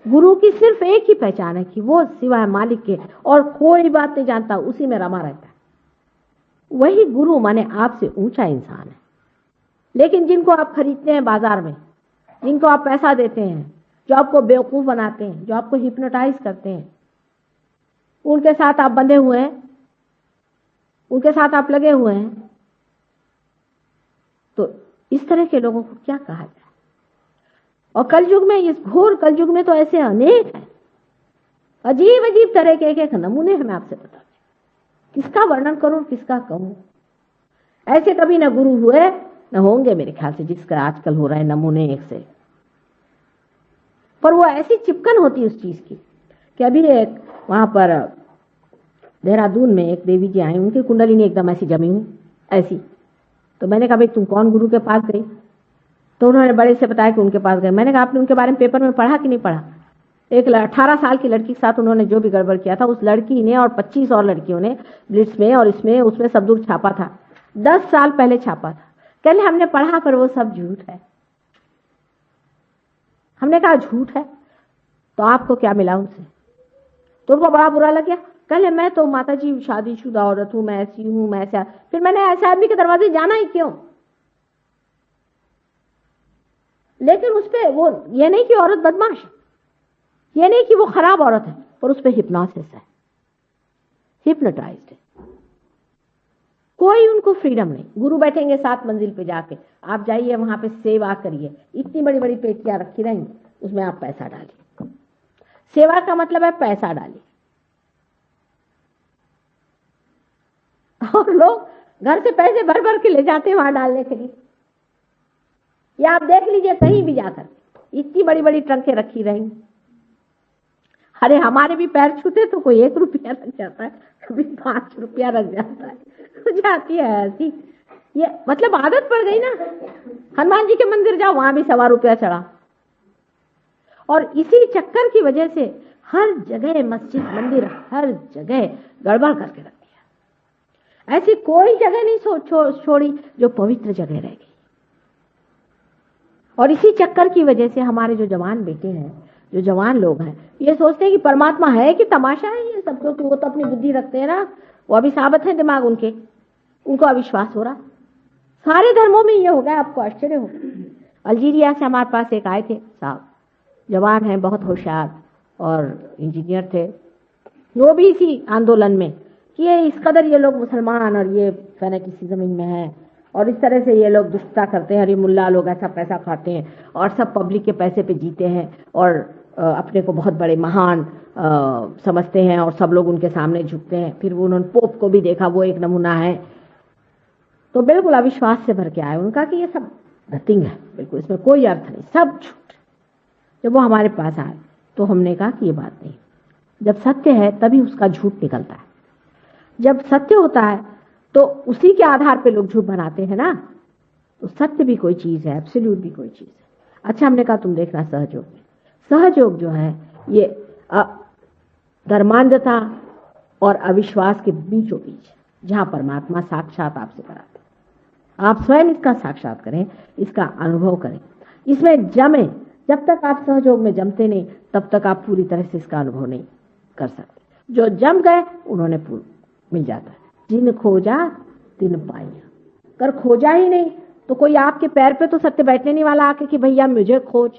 गुरु की सिर्फ एक ही पहचान है कि वो सिवाय मालिक के और कोई बात नहीं जानता, उसी में रमा रहता है। वही गुरु माने आपसे ऊंचा इंसान है। लेकिन जिनको आप खरीदते हैं बाजार में, जिनको आप पैसा देते हैं, जो आपको बेवकूफ बनाते हैं, जो आपको हिप्नोटाइज करते हैं, उनके साथ आप बंधे हुए हैं, उनके साथ आप लगे हुए हैं, तो इस तरह के लोगों को क्या कहा जाए। और कलयुग में, इस घोर कलयुग में तो ऐसे अनेक हैं, अजीब अजीब तरह के एक नमूने हमें आपसे बता दें, किसका वर्णन करूं, किसका कहूं। ऐसे कभी न गुरु हुए न होंगे मेरे ख्याल से, जिसका आजकल हो रहा है नमूने एक से। पर वो ऐसी चिपकन होती उस चीज की कि अभी एक वहां पर देहरादून में एक देवी जी आई, उनकी कुंडलिनी एकदम ऐसी जमी हुई ऐसी। तो मैंने कहा भाई तुम कौन गुरु के पास गई? तो उन्होंने बड़े से बताया कि उनके पास गए। मैंने कहा आपने उनके बारे में पेपर में पढ़ा कि नहीं पढ़ा? एक 18 साल की लड़की के साथ उन्होंने जो भी गड़बड़ किया था, उस लड़की ने और 25 और लड़कियों ने ब्लिट्स में और इसमें उसमें सब दूर छापा था, 10 साल पहले छापा था। कहले हमने पढ़ा पर वो सब झूठ है। हमने कहा झूठ है तो आपको क्या मिला उनसे? तो उनको बड़ा बुरा लग गया। कहले मैं तो माता जी शादीशुदा औरत हूं, मैं ऐसी हूं, मैं ऐसा। फिर मैंने ऐसे आदमी के दरवाजे जाना ही क्यों? लेकिन उस पे वो ये नहीं कि औरत बदमाश है, ये नहीं कि वो खराब औरत है, पर उस पे हिप्नोसिस है, हिप्नोटाइज्ड है। कोई उनको फ्रीडम नहीं। गुरु बैठेंगे 7 मंजिल पे जाके, आप जाइए वहां पे सेवा करिए, इतनी बड़ी बड़ी पेटियां रखी रहेंगी, उसमें आप पैसा डालिए। सेवा का मतलब है पैसा डालिए। और लोग घर से पैसे भर भर के ले जाते हैं वहां डालने के लिए। या आप देख लीजिए कहीं भी जाकर, इतनी बड़ी बड़ी ट्रंकें रखी रहेंगी। अरे हमारे भी पैर छूते तो कोई 1 रुपया रख जाता है, कभी 5 रुपया रख जाता है, हो जाती है ऐसी। ये मतलब आदत पड़ गई ना। हनुमान जी के मंदिर जाओ, वहां भी 1.25 रुपया चढ़ा। और इसी चक्कर की वजह से हर जगह मस्जिद मंदिर, हर जगह गड़बड़ करके रख दिया। ऐसी कोई जगह नहीं छोड़ी जो पवित्र जगह रह गई। और इसी चक्कर की वजह से हमारे जो जवान बेटे हैं, जो जवान लोग हैं, ये सोचते हैं कि परमात्मा है कि तमाशा है ये सब, क्योंकि वो तो अपनी बुद्धि रखते हैं ना, वो अभी साबित है दिमाग उनके, उनको अविश्वास हो रहा। सारे धर्मों में ये हो गया, आपको आश्चर्य होगा। अल्जीरिया से हमारे पास एक आए थे साहब, जवान हैं, बहुत होशियार और इंजीनियर थे। वो भी इसी आंदोलन में कि ये इस कदर ये लोग मुसलमान और ये फैनेटिसिज्म इनमें है, और इस तरह से ये लोग दुष्टता करते हैं, और ये मुल्ला लोग ऐसा पैसा खाते हैं और सब पब्लिक के पैसे पे जीते हैं और अपने को बहुत बड़े महान समझते हैं, और सब लोग उनके सामने झुकते हैं। फिर वो उन्होंने पोप को भी देखा, वो एक नमूना है। तो बिल्कुल अविश्वास से भर के आए। उनका कि ये सब नथिंग है, बिल्कुल इसमें कोई अर्थ नहीं, सब झूठ। जब वो हमारे पास आए तो हमने कहा कि ये बात नहीं, जब सत्य है तभी उसका झूठ निकलता है। जब सत्य होता है तो उसी के आधार पे लोग झूठ बनाते हैं ना। तो सत्य भी कोई चीज है, एब्सोल्यूट भी कोई चीज है। अच्छा, हमने कहा तुम देखना सहयोग में, सहयोग जो है ये धर्मांधता और अविश्वास के बीचों बीच, जहां परमात्मा साक्षात आपसे कराते। आप स्वयं इसका साक्षात करें, इसका अनुभव करें, इसमें जमे। जब तक आप सहयोग में जमते नहीं, तब तक आप पूरी तरह से इसका अनुभव नहीं कर सकते। जो जम गए उन्होंने मिल जाता है। जिन खोजा तिन पाया। कर खोजा ही नहीं तो कोई आपके पैर पे तो सत्य बैठने नहीं वाला आके कि भैया मुझे खोज।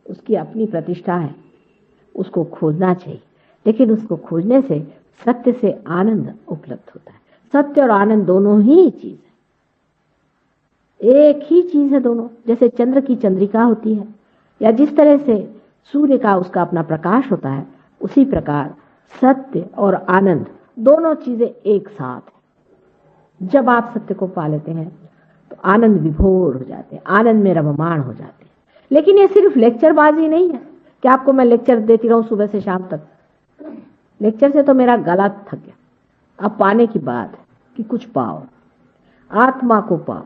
उसकी अपनी प्रतिष्ठा है, उसको खोजना चाहिए। लेकिन उसको खोजने से सत्य से आनंद उपलब्ध होता है। सत्य और आनंद दोनों ही चीज है, एक ही चीज है दोनों। जैसे चंद्र की चंद्रिका होती है, या जिस तरह से सूर्य का उसका अपना प्रकाश होता है, उसी प्रकार सत्य और आनंद दोनों चीजें एक साथ हैं। जब आप सत्य को पा लेते हैं तो आनंद विभोर हो जाते हैं, आनंद में रममाण हो जाते हैं। लेकिन ये सिर्फ लेक्चरबाजी नहीं है कि आपको मैं लेक्चर देती रहूं सुबह से शाम तक। लेक्चर से तो मेरा गला थक गया। अब पाने की बात है कि कुछ पाओ, आत्मा को पाओ।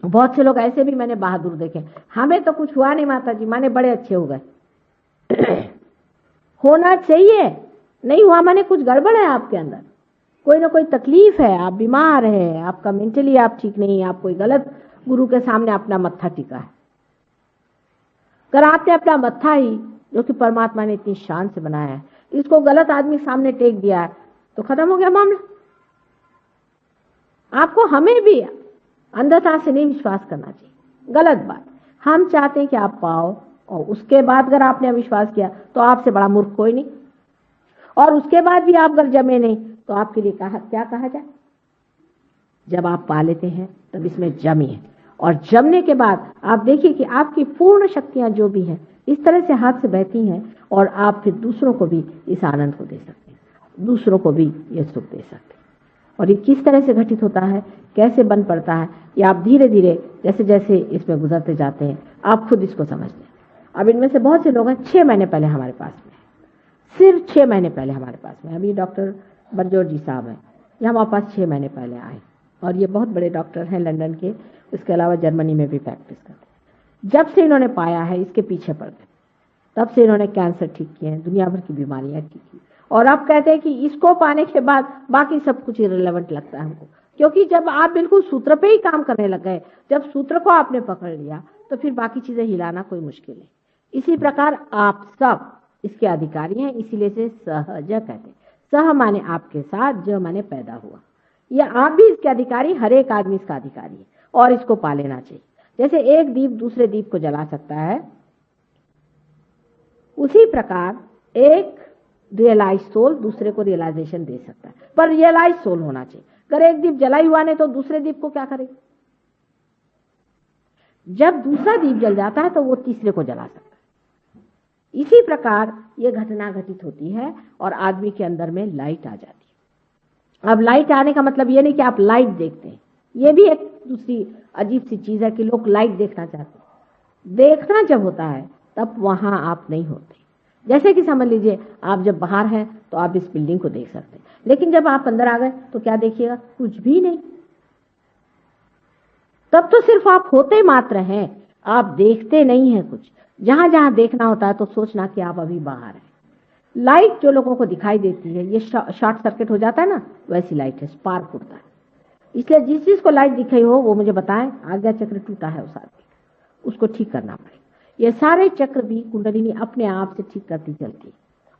बहुत से लोग ऐसे भी मैंने बहादुर देखे, हमें तो कुछ हुआ नहीं माता जी, माने बड़े अच्छे हो गए। होना चाहिए, नहीं हुआ माने कुछ गड़बड़ है आपके अंदर, कोई ना कोई तकलीफ है, आप बीमार है, आपका मेंटली आप ठीक नहीं, आप कोई गलत गुरु के सामने अपना मत्था टिका है। अगर आपने अपना मत्था ही, जो कि परमात्मा ने इतनी शान से बनाया है, इसको गलत आदमी सामने टेक दिया है तो खत्म हो गया मामला। आपको हमें भी अंधता से नहीं विश्वास करना चाहिए, गलत बात। हम चाहते हैं कि आप पाओ, और उसके बाद अगर आपने अविश्वास किया तो आपसे बड़ा मूर्ख कोई नहीं, और उसके बाद भी आप अगर जमे नहीं तो आपके लिए क्या कहा जाए। जब आप पा लेते हैं तब इसमें जमिए, और जमने के बाद आप देखिए कि आपकी पूर्ण शक्तियां जो भी हैं इस तरह से हाथ से बहती हैं, और आप फिर दूसरों को भी इस आनंद को दे सकते हैं, दूसरों को भी ये सुख दे सकते हैं। और ये किस तरह से घटित होता है, कैसे बन पड़ता है, ये आप धीरे धीरे जैसे जैसे इसमें गुजरते जाते हैं आप खुद इसको समझते हैं। अब इनमें से बहुत से लोग हैं 6 महीने पहले हमारे पास में, सिर्फ 6 महीने पहले हमारे पास में। अभी डॉक्टर बरजोर जी साहब हैं, ये हमारे पास 6 महीने पहले आए, और ये बहुत बड़े डॉक्टर हैं लंदन के, इसके अलावा जर्मनी में भी प्रैक्टिस करते हैं। जब से इन्होंने पाया है इसके पीछे पड़ गए, तब से इन्होंने कैंसर ठीक किए हैं, दुनिया भर की बीमारियां ठीक की, और अब कहते हैं कि इसको पाने के बाद बाकी सब कुछ इरेलेवेंट लगता है हमको। क्योंकि जब आप बिल्कुल सूत्र पे ही काम करने लग गए, जब सूत्र को आपने पकड़ लिया तो फिर बाकी चीजें हिलाना कोई मुश्किल है। इसी प्रकार आप सब इसके अधिकारी हैं, इसीलिए से सहज कहते हैं। सह माने आपके साथ, ज माने पैदा हुआ। ये आप भी इसके अधिकारी, हर एक आदमी इसका अधिकारी है, और इसको पा लेना चाहिए। जैसे एक दीप दूसरे दीप को जला सकता है, उसी प्रकार एक रियलाइज सोल दूसरे को रियलाइजेशन दे सकता है, पर रियलाइज सोल होना चाहिए। अगर एक दीप जला हुआ नहीं तो दूसरे दीप को क्या करेगा? जब दूसरा दीप जल जाता है तो वो तीसरे को जला सकता है। इसी प्रकार ये घटना घटित होती है और आदमी के अंदर में लाइट आ जाती है। अब लाइट आने का मतलब ये नहीं कि आप लाइट देखते हैं, ये भी एक दूसरी अजीब सी चीज है कि लोग लाइट देखना चाहते हैं। देखना जब होता है तब वहां आप नहीं होते। जैसे कि समझ लीजिए आप जब बाहर हैं तो आप इस बिल्डिंग को देख सकते हैं, लेकिन जब आप अंदर आ गए तो क्या देखिएगा? कुछ भी नहीं। तब तो सिर्फ आप होते मात्र हैं, आप देखते नहीं हैं कुछ। जहां जहां देखना होता है तो सोचना कि आप अभी बाहर हैं। लाइट जो लोगों को दिखाई देती है, ये शॉर्ट सर्किट हो जाता है ना, वैसी लाइट है, स्पार्क होता है। इसलिए जिस चीज को लाइट दिखाई हो वो मुझे बताएं, आज्ञा चक्र टूटा है उस आदमी, उसको ठीक करना पड़ेगा। ये सारे चक्र भी कुंडलिनी अपने आप से ठीक करती चलती है।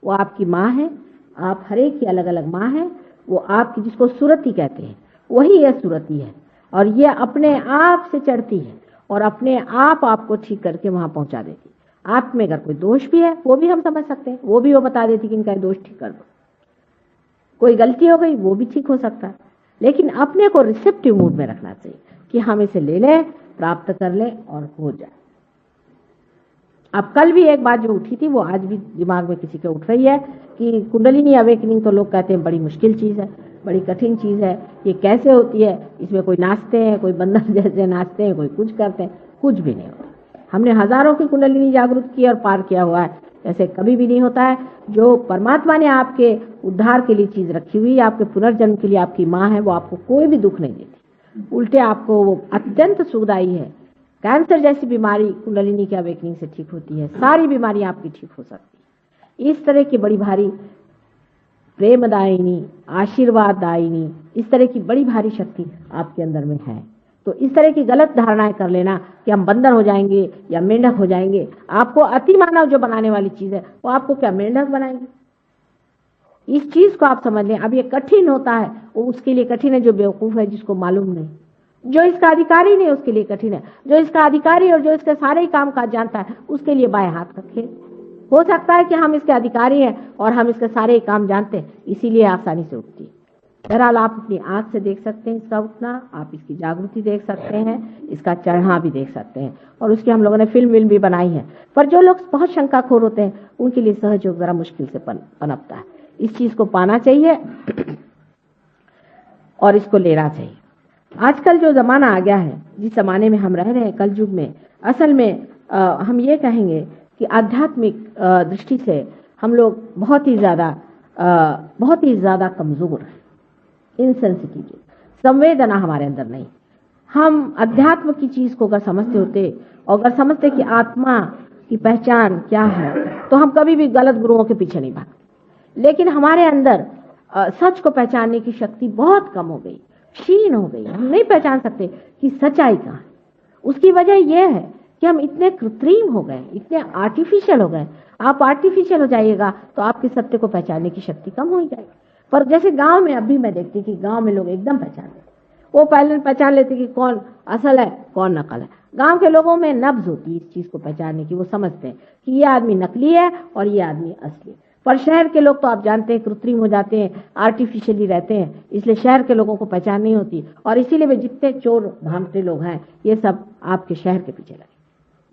वो आपकी माँ है, आप हर एक की अलग अलग माँ है। वो आपकी, जिसको सुरति कहते हैं, वही यह सुरति है, और ये अपने आप से चढ़ती है और अपने आप आपको ठीक करके वहां पहुंचा देती है। आप में अगर कोई दोष भी है वो भी हम समझ सकते हैं, वो भी वो बता देती कि इनका दोष ठीक कर दो। कोई गलती हो गई वो भी ठीक हो सकता है, लेकिन अपने को रिसेप्टिव मूड में रखना चाहिए कि हम इसे ले लें, प्राप्त कर लें और हो जाए। अब कल भी एक बात जो उठी थी वो आज भी दिमाग में किसी के उठ रही है कि कुंडलिनी अवेकनिंग तो लोग कहते हैं बड़ी मुश्किल चीज है, बड़ी कठिन चीज है, ये कैसे होती है? इसमें कोई नाचते हैं, कोई बंदर जैसे नाचते हैं, कोई कुछ करते हैं, कुछ भी नहीं होता। हमने हजारों की कुंडलिनी जागृत की और पार किया हुआ है, ऐसे कभी भी नहीं होता है। जो परमात्मा ने आपके उद्धार के लिए चीज रखी हुई, आपके पुनर्जन्म के लिए आपकी माँ है, वो आपको कोई भी दुख नहीं देती, उल्टे आपको वो अत्यंत सुखदायी है। कैंसर जैसी बीमारी कुंडलिनी के अवेकनिंग से ठीक होती है, सारी बीमारी आपकी ठीक हो सकती है। इस तरह की बड़ी भारी प्रेमदायिनी, आशीर्वाददायिनी, इस तरह की बड़ी भारी शक्ति आपके अंदर में है। तो इस तरह की गलत धारणाएं कर लेना कि हम बंदर हो जाएंगे या मेंढक हो जाएंगे, आपको अति मानव जो बनाने वाली चीज है वो आपको क्या मेंढक बनाएंगे? इस चीज को आप समझ लें। अब ये कठिन होता है, वो उसके लिए कठिन है जो बेवकूफ है, जिसको मालूम नहीं। जो इसका अधिकारी नहीं उसके लिए कठिन है, जो इसका अधिकारी और जो इसके सारे काम काज जानता है उसके लिए बाएं हाथ का खेल। हो सकता है कि हम इसके अधिकारी हैं और हम इसके सारे काम जानते हैं, इसीलिए आसानी से उठती है। बहरहाल आप अपनी आंख से देख सकते हैं इसका उठना, आप इसकी जागृति देख सकते हैं, इसका चढ़ना भी देख सकते हैं, और उसकी हम लोगों ने फिल्म भी बनाई है। पर जो लोग बहुत शंकाखोर होते हैं उनके लिए सहयोग जरा मुश्किल से पनपता है। इस चीज को पाना चाहिए और इसको लेना चाहिए। आजकल जो जमाना आ गया है, जिस जमाने में हम रह रहे हैं, कल युग में, असल में हम ये कहेंगे कि आध्यात्मिक दृष्टि से हम लोग बहुत ही ज्यादा कमजोर हैं, इनसेंसिटिव, संवेदना हमारे अंदर नहीं। हम अध्यात्म की चीज को अगर समझते होते और अगर समझते कि आत्मा की पहचान क्या है, तो हम कभी भी गलत गुरुओं के पीछे नहीं भागते। लेकिन हमारे अंदर सच को पहचानने की शक्ति बहुत कम हो गई, क्षीण हो गई। हम नहीं पहचान सकते कि सच्चाई कहाँ है। उसकी वजह यह है कि हम इतने कृत्रिम हो गए, इतने आर्टिफिशियल हो गए। आप आर्टिफिशियल हो जाइएगा तो आपके सत्य को पहचानने की शक्ति कम हो जाएगी। पर जैसे गांव में अभी मैं देखती कि गांव में लोग एकदम पहचान लेते, वो पहले पहचान लेते कि कौन असल है कौन नकल है। गांव के लोगों में नब्ज होती है इस चीज को पहचानने की, वो समझते हैं कि ये आदमी नकली है और ये आदमी असली है। पर शहर के लोग तो आप जानते हैं कृत्रिम हो जाते हैं, आर्टिफिशियली रहते हैं, इसलिए शहर के लोगों को पहचान नहीं होती। और इसीलिए वे जितने चोर भागते लोग हैं ये सब आपके शहर के पीछे लगे।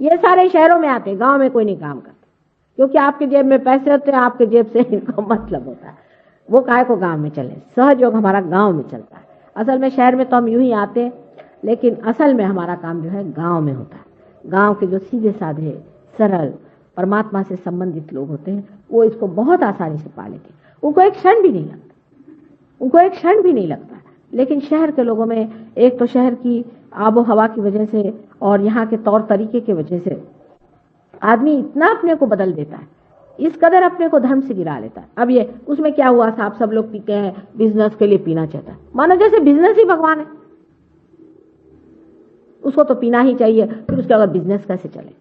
ये सारे शहरों में आते हैं, गांव में कोई नहीं काम करता, क्योंकि आपके जेब में पैसे होते हैं, आपके जेब से इनको मतलब होता है। वो काहे को गांव में चले, सहयोग हमारा गांव में चलता है। असल में शहर में तो हम यूं ही आते हैं, लेकिन असल में हमारा काम जो है गांव में होता है। गांव के जो सीधे साधे सरल परमात्मा से संबंधित लोग होते हैं वो इसको बहुत आसानी से पा लेते हैं, उनको एक क्षण भी नहीं लगता, उनको एक क्षण भी नहीं लगता। लेकिन शहर के लोगों में एक तो शहर की आबो हवा की वजह से और यहाँ के तौर तरीके की वजह से आदमी इतना अपने को बदल देता है, इस कदर अपने को धर्म से गिरा लेता है। अब ये उसमें क्या हुआ था, आप सब लोग पीते हैं, बिजनेस के लिए पीना चाहता है, मानो जैसे बिजनेस ही भगवान है, उसको तो पीना ही चाहिए, फिर उसके अगर बिजनेस कैसे चले।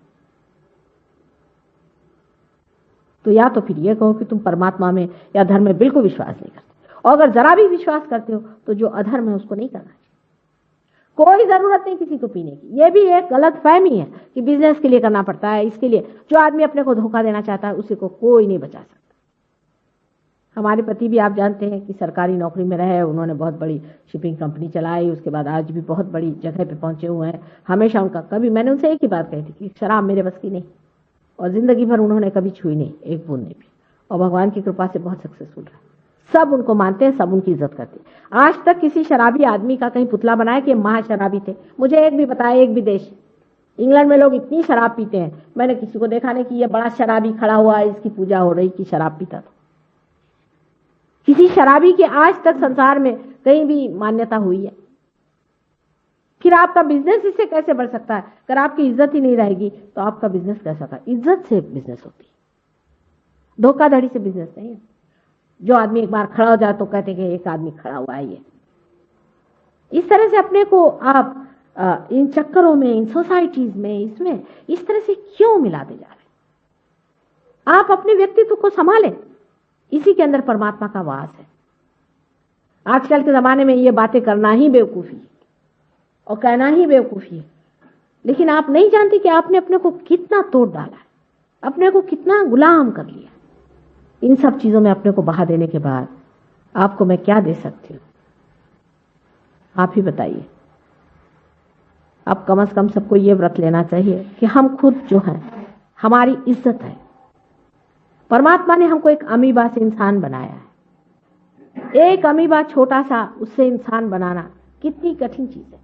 तो या तो फिर ये कहो कि तुम परमात्मा में या धर्म में बिल्कुल विश्वास नहीं करते, और अगर जरा भी विश्वास करते हो तो जो अधर्म है उसको नहीं करना चाहिए। कोई जरूरत नहीं किसी को पीने की। ये भी एक गलत फहमी है कि बिजनेस के लिए करना पड़ता है, इसके लिए। जो आदमी अपने को धोखा देना चाहता है उसी को कोई नहीं बचा सकता। हमारे पति भी आप जानते हैं कि सरकारी नौकरी में रहे, उन्होंने बहुत बड़ी शिपिंग कंपनी चलाई, उसके बाद आज भी बहुत बड़ी जगह पे पहुंचे हुए हैं। हमेशा उनका कभी, मैंने उनसे एक ही बात कही थी कि शराब मेरे बस की नहीं, और जिंदगी भर उन्होंने कभी छुई नहीं, एक बूंद नहीं पी, और भगवान की कृपा से बहुत सक्सेसफुल रहा। सब उनको मानते हैं, सब उनकी इज्जत करते हैं। आज तक किसी शराबी आदमी का कहीं पुतला बनाया कि महाशराबी थे, मुझे एक भी बताया, एक भी देश। इंग्लैंड में लोग इतनी शराब पीते हैं, मैंने किसी को देखा नहीं कि ये बड़ा शराबी खड़ा हुआ है, इसकी पूजा हो रही कि शराब पीता था। किसी शराबी की आज तक संसार में कहीं भी मान्यता हुई है? फिर आपका बिजनेस इससे कैसे बढ़ सकता है? अगर आपकी इज्जत ही नहीं रहेगी तो आपका बिजनेस कैसा होगा? इज्जत से बिजनेस होती है, धोखाधड़ी से बिजनेस नहीं है। जो आदमी एक बार खड़ा हो जाए तो कहते हैं कि एक आदमी खड़ा हुआ है। ये इस तरह से अपने को आप इन चक्करों में, इन सोसाइटीज में, इसमें इस तरह से क्यों मिलाते जा रहे? आप अपने व्यक्तित्व को संभालें, इसी के अंदर परमात्मा का वास है। आजकल के जमाने में ये बातें करना ही बेवकूफी है और कहना ही बेवकूफी है, लेकिन आप नहीं जानते कि आपने अपने को कितना तोड़ डाला है, अपने को कितना गुलाम कर लिया। इन सब चीजों में अपने को बहा देने के बाद आपको मैं क्या दे सकती हूँ? आप ही बताइए। अब कम से कम सबको ये व्रत लेना चाहिए कि हम खुद जो है, हमारी इज्जत है। परमात्मा ने हमको एक अमीबा से इंसान बनाया है। एक अमीबा छोटा सा, उससे इंसान बनाना कितनी कठिन चीज है।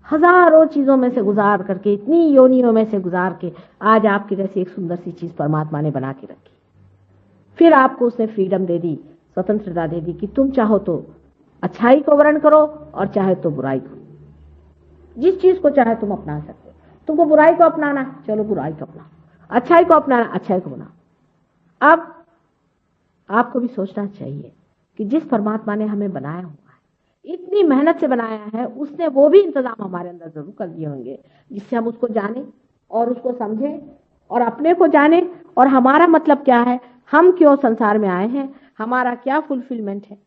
हजारों चीजों में से गुजार करके, इतनी योनियों में से गुजार के आज आपकी जैसी एक सुंदर सी चीज परमात्मा ने बना के रखी। फिर आपको उसने फ्रीडम दे दी, स्वतंत्रता दे दी कि तुम चाहो तो अच्छाई को वर्ण करो और चाहे तो बुराई को। जिस चीज को चाहे तुम अपना सकते हो। तुमको बुराई को अपनाना, चलो बुराई को अपनाओ, अच्छाई को अपनाना, अच्छाई को बनाओ। अब आपको भी सोचना चाहिए कि जिस परमात्मा ने हमें बनाया हुआ है, इतनी मेहनत से बनाया है, उसने वो भी इंतजाम हमारे अंदर जरूर कर दिए होंगे जिससे हम उसको जाने और उसको समझें और अपने को जाने, और हमारा मतलब क्या है, हम क्यों संसार में आए हैं, हमारा क्या फुलफिलमेंट है।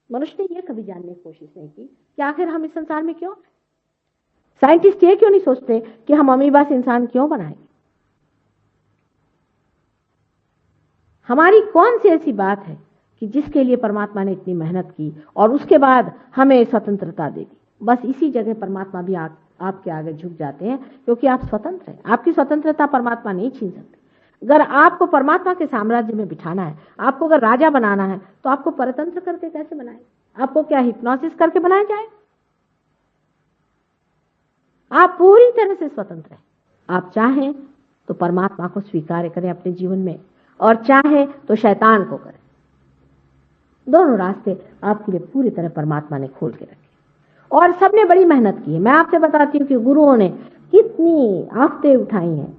मनुष्य ने यह कभी जानने की कोशिश नहीं की कि आखिर हम इस संसार में क्यों। साइंटिस्ट ये क्यों नहीं सोचते कि हम अमीबा से इंसान क्यों बनाएंगे। हमारी कौन सी ऐसी बात है कि जिसके लिए परमात्मा ने इतनी मेहनत की और उसके बाद हमें स्वतंत्रता दे दी। बस इसी जगह परमात्मा भी आपके आगे झुक जाते हैं, क्योंकि आप स्वतंत्र हैं। आपकी स्वतंत्रता परमात्मा नहीं छीन सकते। अगर आपको परमात्मा के साम्राज्य में बिठाना है, आपको अगर राजा बनाना है, तो आपको परतंत्र करके कैसे बनाए? आपको क्या हिप्नोसिस करके बनाया जाए? आप पूरी तरह से स्वतंत्र हैं। आप चाहें तो परमात्मा को स्वीकार करें अपने जीवन में, और चाहें तो शैतान को करें। दोनों रास्ते आपके लिए पूरी तरह परमात्मा ने खोल के रखे, और सबने बड़ी मेहनत की है। मैं आपसे बताती हूँ कि गुरुओं ने कितनी आफतें उठाई हैं,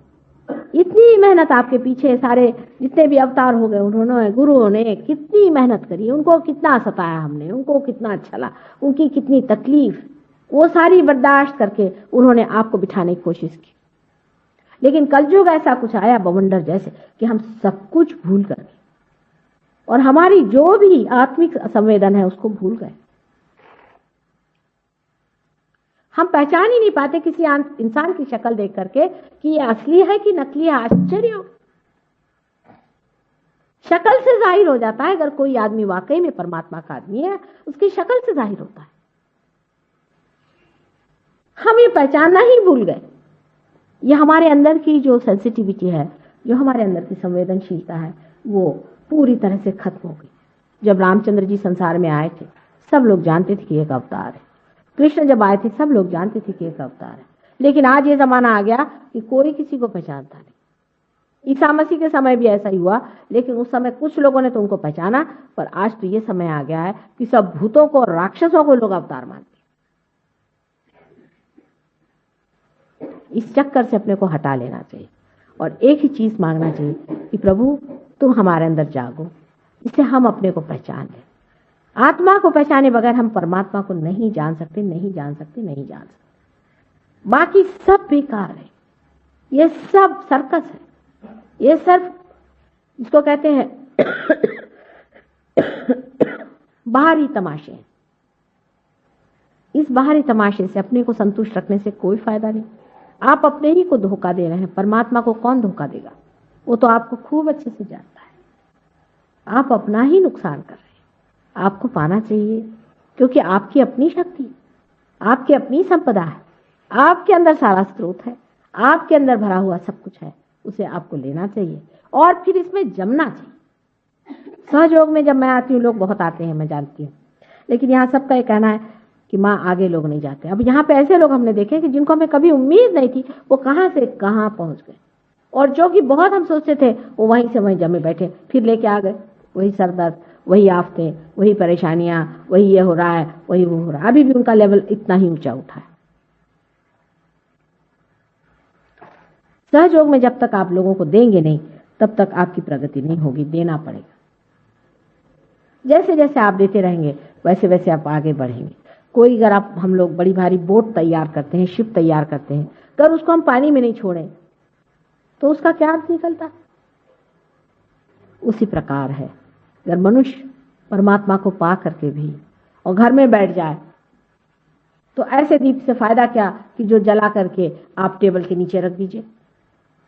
इतनी मेहनत आपके पीछे सारे जितने भी अवतार हो गए, उन्होंने, गुरुओं ने कितनी मेहनत करी, उनको कितना सताया हमने, उनको कितना चला, उनकी कितनी तकलीफ, वो सारी बर्दाश्त करके उन्होंने आपको बिठाने की कोशिश की। लेकिन कलयुग ऐसा कुछ आया बवंडर जैसे कि हम सब कुछ भूल गए और हमारी जो भी आत्मिक संवेदन है उसको भूल गए। हम पहचान ही नहीं पाते किसी इंसान की शक्ल देख करके कि ये असली है कि नकली है। आश्चर्य हो, शक्ल से जाहिर हो जाता है। अगर कोई आदमी वाकई में परमात्मा का आदमी है, उसकी शक्ल से जाहिर होता है। हम ये पहचानना ही भूल गए। ये हमारे अंदर की जो सेंसिटिविटी है, जो हमारे अंदर की संवेदनशीलता है, वो पूरी तरह से खत्म हो गई। जब रामचंद्र जी संसार में आए थे, सब लोग जानते थे कि एक अवतार है। कृष्ण जब आए थे, सब लोग जानते थे कि एक अवतार है। लेकिन आज ये जमाना आ गया कि कोई किसी को पहचानता नहीं। ईसा मसीह के समय भी ऐसा ही हुआ, लेकिन उस समय कुछ लोगों ने तो उनको पहचाना, पर आज तो ये समय आ गया है कि सब भूतों को और राक्षसों को लोग अवतार मानते। इस चक्कर से अपने को हटा लेना चाहिए और एक ही चीज मांगना चाहिए कि प्रभु तुम हमारे अंदर जागो, इससे हम अपने को पहचान लें। आत्मा को पहचाने बगैर हम परमात्मा को नहीं जान सकते, नहीं जान सकते, नहीं जान सकते। बाकी सब बेकार है, ये सब सर्कस है, ये सिर्फ इसको कहते हैं बाहरी तमाशे। इस बाहरी तमाशे से अपने को संतुष्ट रखने से कोई फायदा नहीं। आप अपने ही को धोखा दे रहे हैं। परमात्मा को कौन धोखा देगा? वो तो आपको खूब अच्छे से जानता है। आप अपना ही नुकसान कर रहे हैं। आपको पाना चाहिए, क्योंकि आपकी अपनी शक्ति, आपकी अपनी संपदा है, आपके अंदर सारा स्रोत है, आपके अंदर भरा हुआ सब कुछ है। उसे आपको लेना चाहिए और फिर इसमें जमना चाहिए। सहयोग में जब मैं आती हूँ, लोग बहुत आते हैं, मैं जानती हूँ, लेकिन यहाँ सबका ये कहना है कि माँ आगे लोग नहीं जाते। अब यहाँ पे ऐसे लोग हमने देखे कि जिनको हमें कभी उम्मीद नहीं थी, वो कहाँ से कहाँ पहुंच गए, और जो कि बहुत हम सोचते थे वो वहीं से वहीं जमे बैठे, फिर लेके आ गए वही सरदर्द, वही आफतें, वही परेशानियां, वही ये हो रहा है, वही वो हो रहा है। अभी भी उनका लेवल इतना ही ऊंचा उठा है। सहयोग में जब तक आप लोगों को देंगे नहीं, तब तक आपकी प्रगति नहीं होगी। देना पड़ेगा। जैसे जैसे आप देते रहेंगे, वैसे वैसे आप आगे बढ़ेंगे। कोई अगर आप हम लोग बड़ी भारी बोट तैयार करते हैं, शिप तैयार करते हैं, अगर उसको हम पानी में नहीं छोड़ें तो उसका क्या अर्थ निकलता? उसी प्रकार है, अगर मनुष्य परमात्मा को पा करके भी और घर में बैठ जाए तो ऐसे दीप से फायदा क्या कि जो जला करके आप टेबल के नीचे रख दीजिए।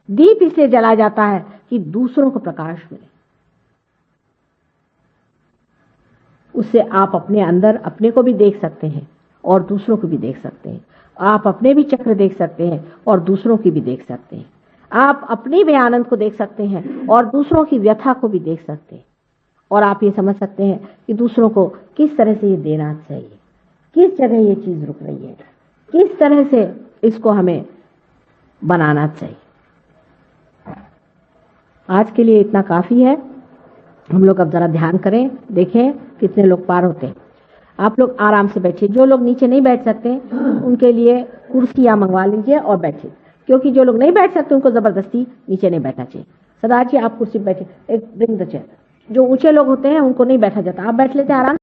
दीप इसलिए जला जाता है कि दूसरों को प्रकाश मिले। उससे आप अपने अंदर अपने को भी देख सकते हैं और दूसरों को भी देख सकते हैं। आप अपने भी चक्र देख सकते हैं और दूसरों की भी देख सकते हैं। आप अपने भी आनंद को देख सकते हैं और दूसरों की व्यथा को भी देख सकते हैं। और आप ये समझ सकते हैं कि दूसरों को किस तरह से ये देना चाहिए, किस जगह ये चीज रुक रही है, किस तरह से इसको हमें बनाना चाहिए। आज के लिए इतना काफी है। हम लोग अब जरा ध्यान करें, देखें कितने लोग पार होते हैं। आप लोग आराम से बैठिए। जो लोग नीचे नहीं बैठ सकते उनके लिए कुर्सियां मंगवा लीजिए और बैठिए, क्योंकि जो लोग नहीं बैठ सकते उनको जबरदस्ती नीचे नहीं बैठना चाहिए। सदा जी आप कुर्सी बैठे, एक ब्रिंग द चेयर। जो ऊंचे लोग होते हैं उनको नहीं बैठा जाता, आप बैठ लेते हैं आराम।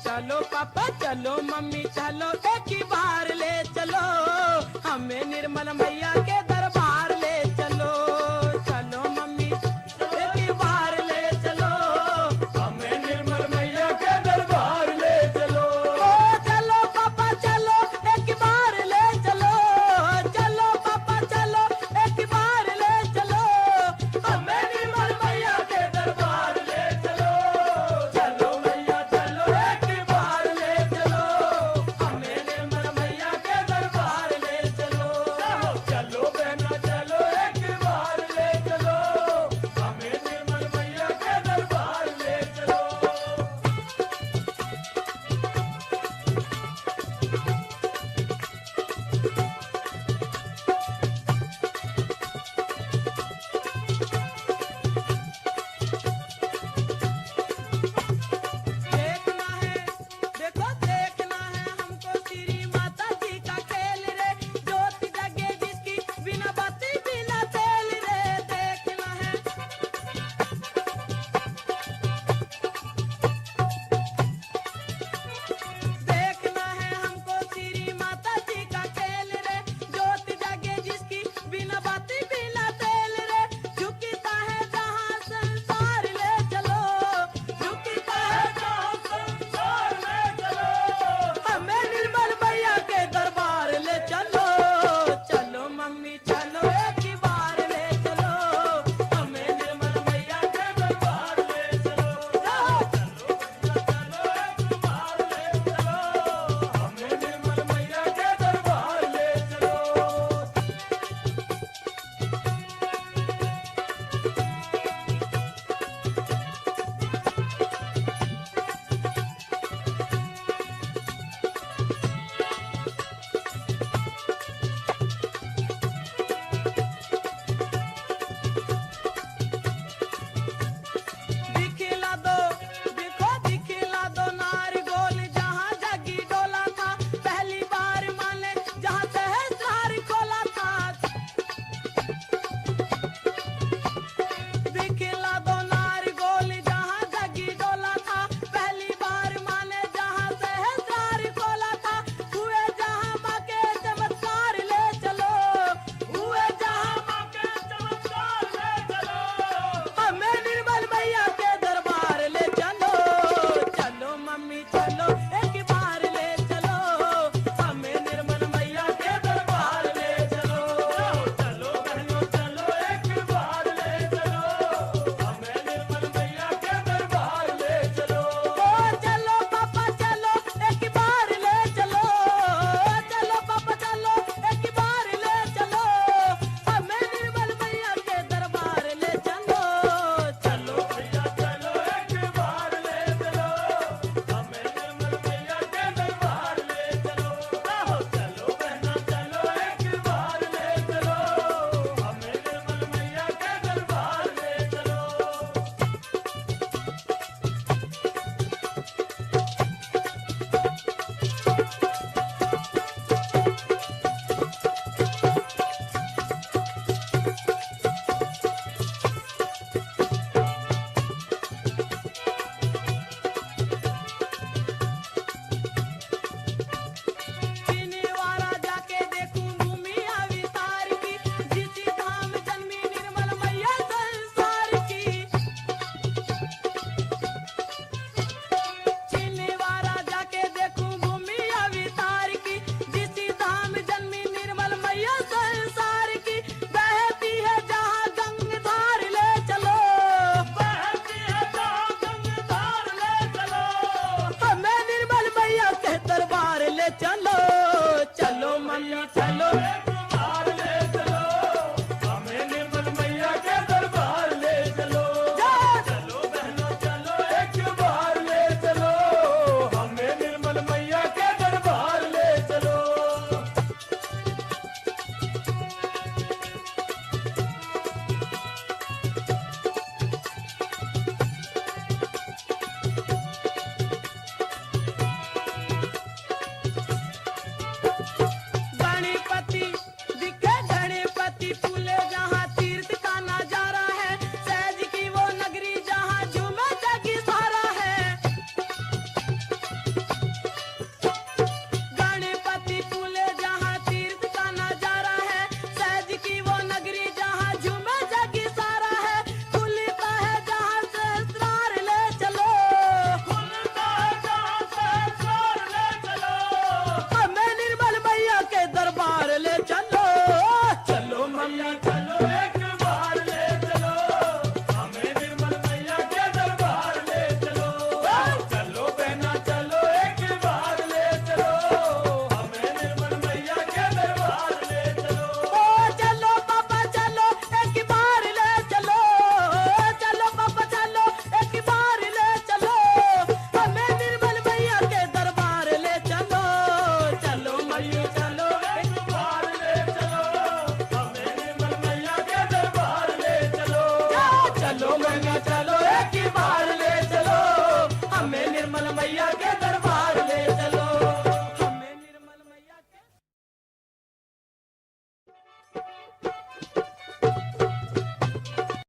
चलो मम्मी चलो एक ही बार ले चलो हमें निर्मल मैया के